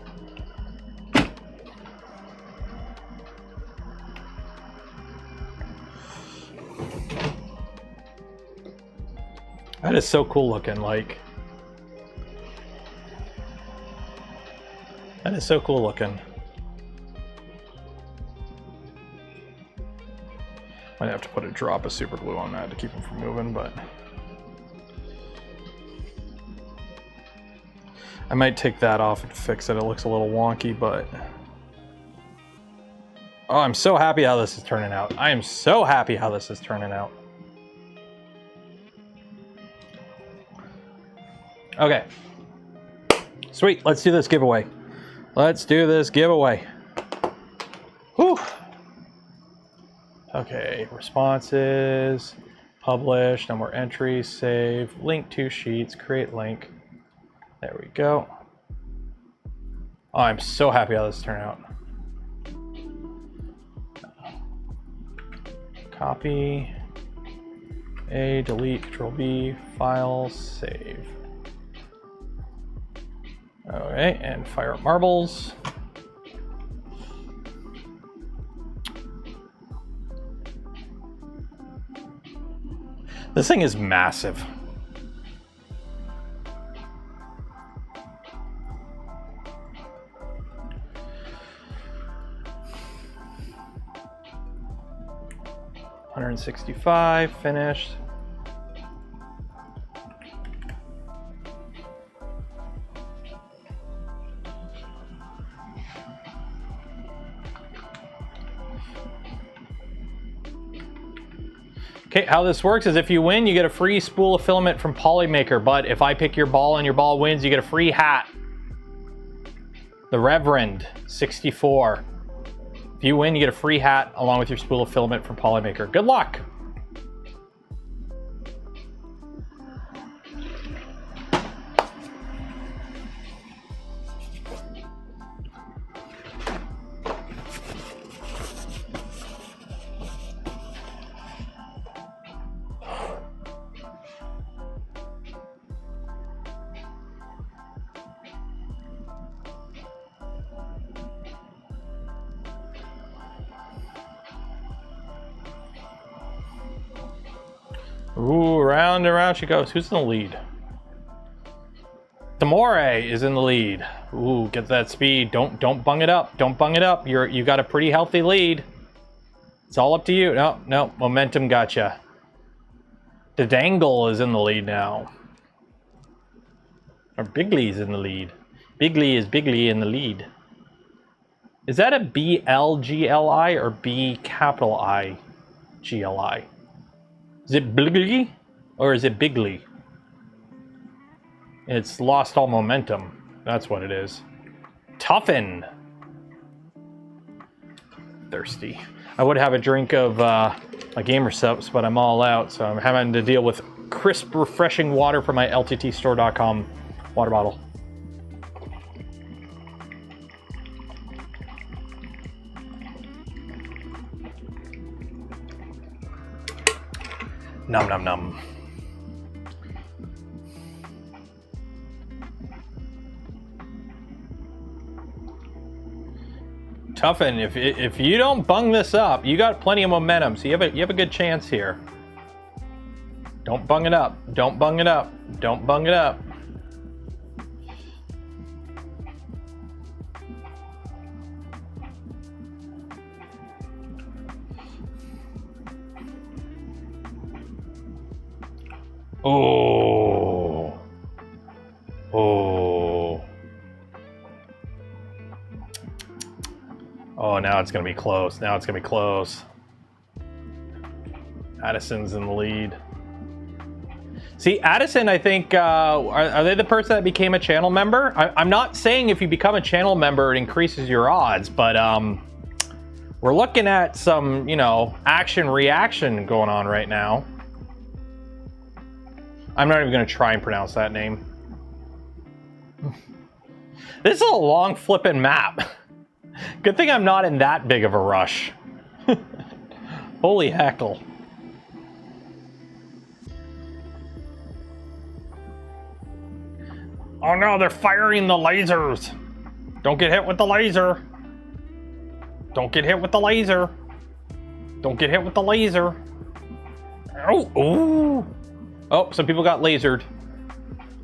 That is so cool looking, like. That is so cool looking. Might have to put a drop of super glue on that to keep them from moving, but I might take that off and fix it. It looks a little wonky, but oh, I'm so happy how this is turning out. I am so happy how this is turning out. Okay. Sweet, let's do this giveaway. Let's do this giveaway. Whew. Okay, responses, publish, no more entries, save, link to sheets, create link. There we go. Oh, I'm so happy how this turned out. Copy, A, delete, Control B, file, save. Okay, and fire up marbles. This thing is massive. $165, finished. Okay, how this works is if you win, you get a free spool of filament from Polymaker, but if I pick your ball and your ball wins, you get a free hat. The Reverend 64. If you win, you get a free hat along with your spool of filament from Polymaker. Good luck! Ooh, round and round she goes. Who's in the lead? Demore is in the lead. Ooh, get that speed. Don't bung it up. Don't bung it up. You got a pretty healthy lead. It's all up to you. No, momentum gotcha. The Dangle is in the lead now. Or Bigley's in the lead. Bigley is Bigley in the lead. Is that a B-L-G-L-I or B-I-G-L-I? Is it Bigley or is it Bigley? It's lost all momentum. That's what it is. Toughen. Thirsty. I would have a drink of my gamer subs, but I'm all out, so I'm having to deal with crisp, refreshing water from my LTTstore.com water bottle. Num num num. Tuffin, if you don't bung this up, you got plenty of momentum, so you have a good chance here. Don't bung it up. Don't bung it up. Don't bung it up. Oh. Oh. Oh, now it's going to be close. Now it's going to be close. Addison's in the lead. See, Addison, I think, are they the person that became a channel member? I'm not saying if you become a channel member, it increases your odds, but we're looking at some, you know, action-reaction going on right now. I'm not even going to try and pronounce that name. This is a long flipping map. Good thing I'm not in that big of a rush. Holy heckle. Oh no, they're firing the lasers. Don't get hit with the laser. Don't get hit with the laser. Don't get hit with the laser. Oh, ooh. Oh, some people got lasered.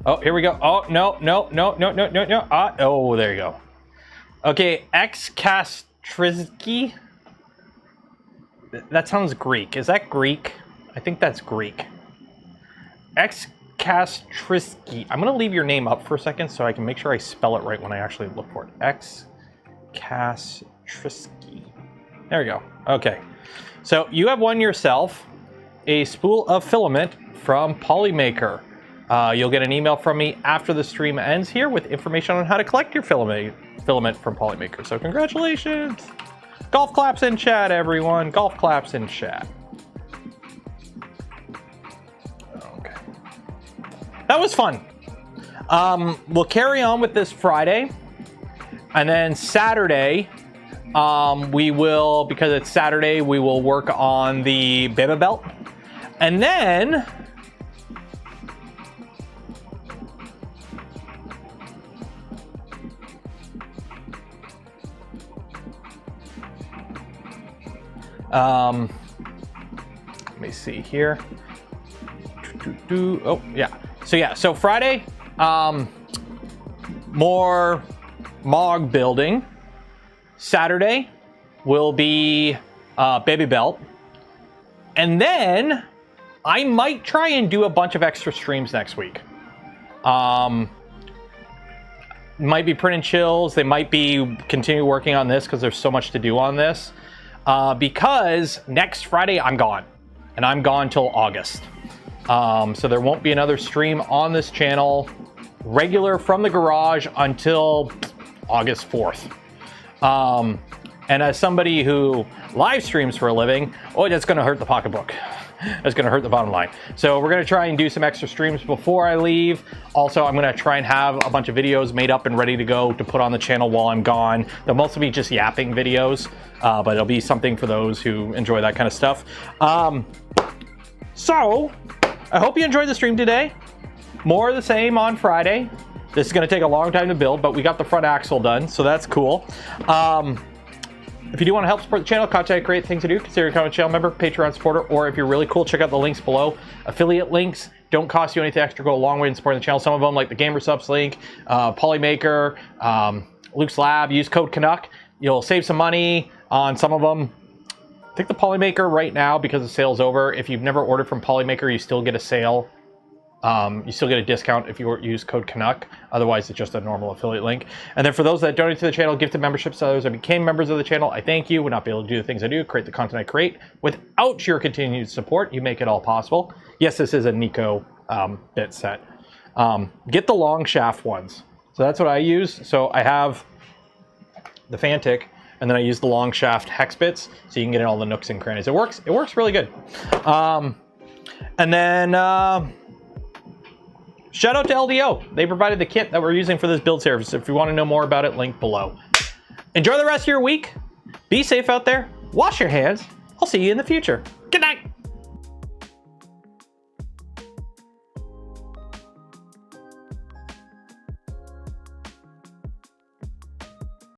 Oh, here we go. Oh, no, no, no, no, no, no, no. Oh, there you go. Okay, X-Kastrizki. That sounds Greek. Is that Greek? I think that's Greek. X-Kastrizki. I'm going to leave your name up for a second so I can make sure I spell it right when I actually look for it. X-Kastrizki. There we go. Okay. So you have won yourself a spool of filament from Polymaker. You'll get an email from me after the stream ends here with information on how to collect your filament from Polymaker. So congratulations. Golf claps in chat, everyone. Golf claps in chat. Okay. That was fun. We'll carry on with this Friday. And then Saturday, we will, because it's Saturday, we will work on the baby belt. And then let me see here. Oh, yeah. So Friday, more MOG building. Saturday will be baby belt. And then I might try and do a bunch of extra streams next week. Might be print and chills. They might be continue working on this because there's so much to do on this. Because next Friday I'm gone, and I'm gone till August. So there won't be another stream on this channel regular from the garage until August 4th. And as somebody who live streams for a living, oh, that's going to hurt the pocketbook. That's going to hurt the bottom line. So we're going to try and do some extra streams before I leave. Also, I'm going to try and have a bunch of videos made up and ready to go to put on the channel while I'm gone. They'll mostly be just yapping videos, but it'll be something for those who enjoy that kind of stuff. So I hope you enjoyed the stream today. More of the same on Friday. This is going to take a long time to build, but we got the front axle done, so that's cool. If you do want to help support the channel, contact Create Things to Do, consider becoming a channel member, Patreon supporter, or if you're really cool, check out the links below. Affiliate links don't cost you anything extra, go a long way in supporting the channel. Some of them, like the Gamer Subs link, Polymaker, Luke's Lab, use code Canuck. You'll save some money on some of them. I think the Polymaker right now, because the sale's over, if you've never ordered from Polymaker, you still get a sale. You still get a discount if you use code Canuck. Otherwise, it's just a normal affiliate link. And then for those that donate to the channel, gifted memberships to others that became members of the channel, I thank you. Would not be able to do the things I do, create the content I create. Without your continued support, you make it all possible. Yes, this is a Nico bit set. Get the long shaft ones. So that's what I use. So I have the Fantic, and then I use the long shaft hex bits, so you can get in all the nooks and crannies. It works really good. And then shout out to LDO. They provided the kit that we're using for this build service. If you want to know more about it, link below. Enjoy the rest of your week. Be safe out there. Wash your hands. I'll see you in the future.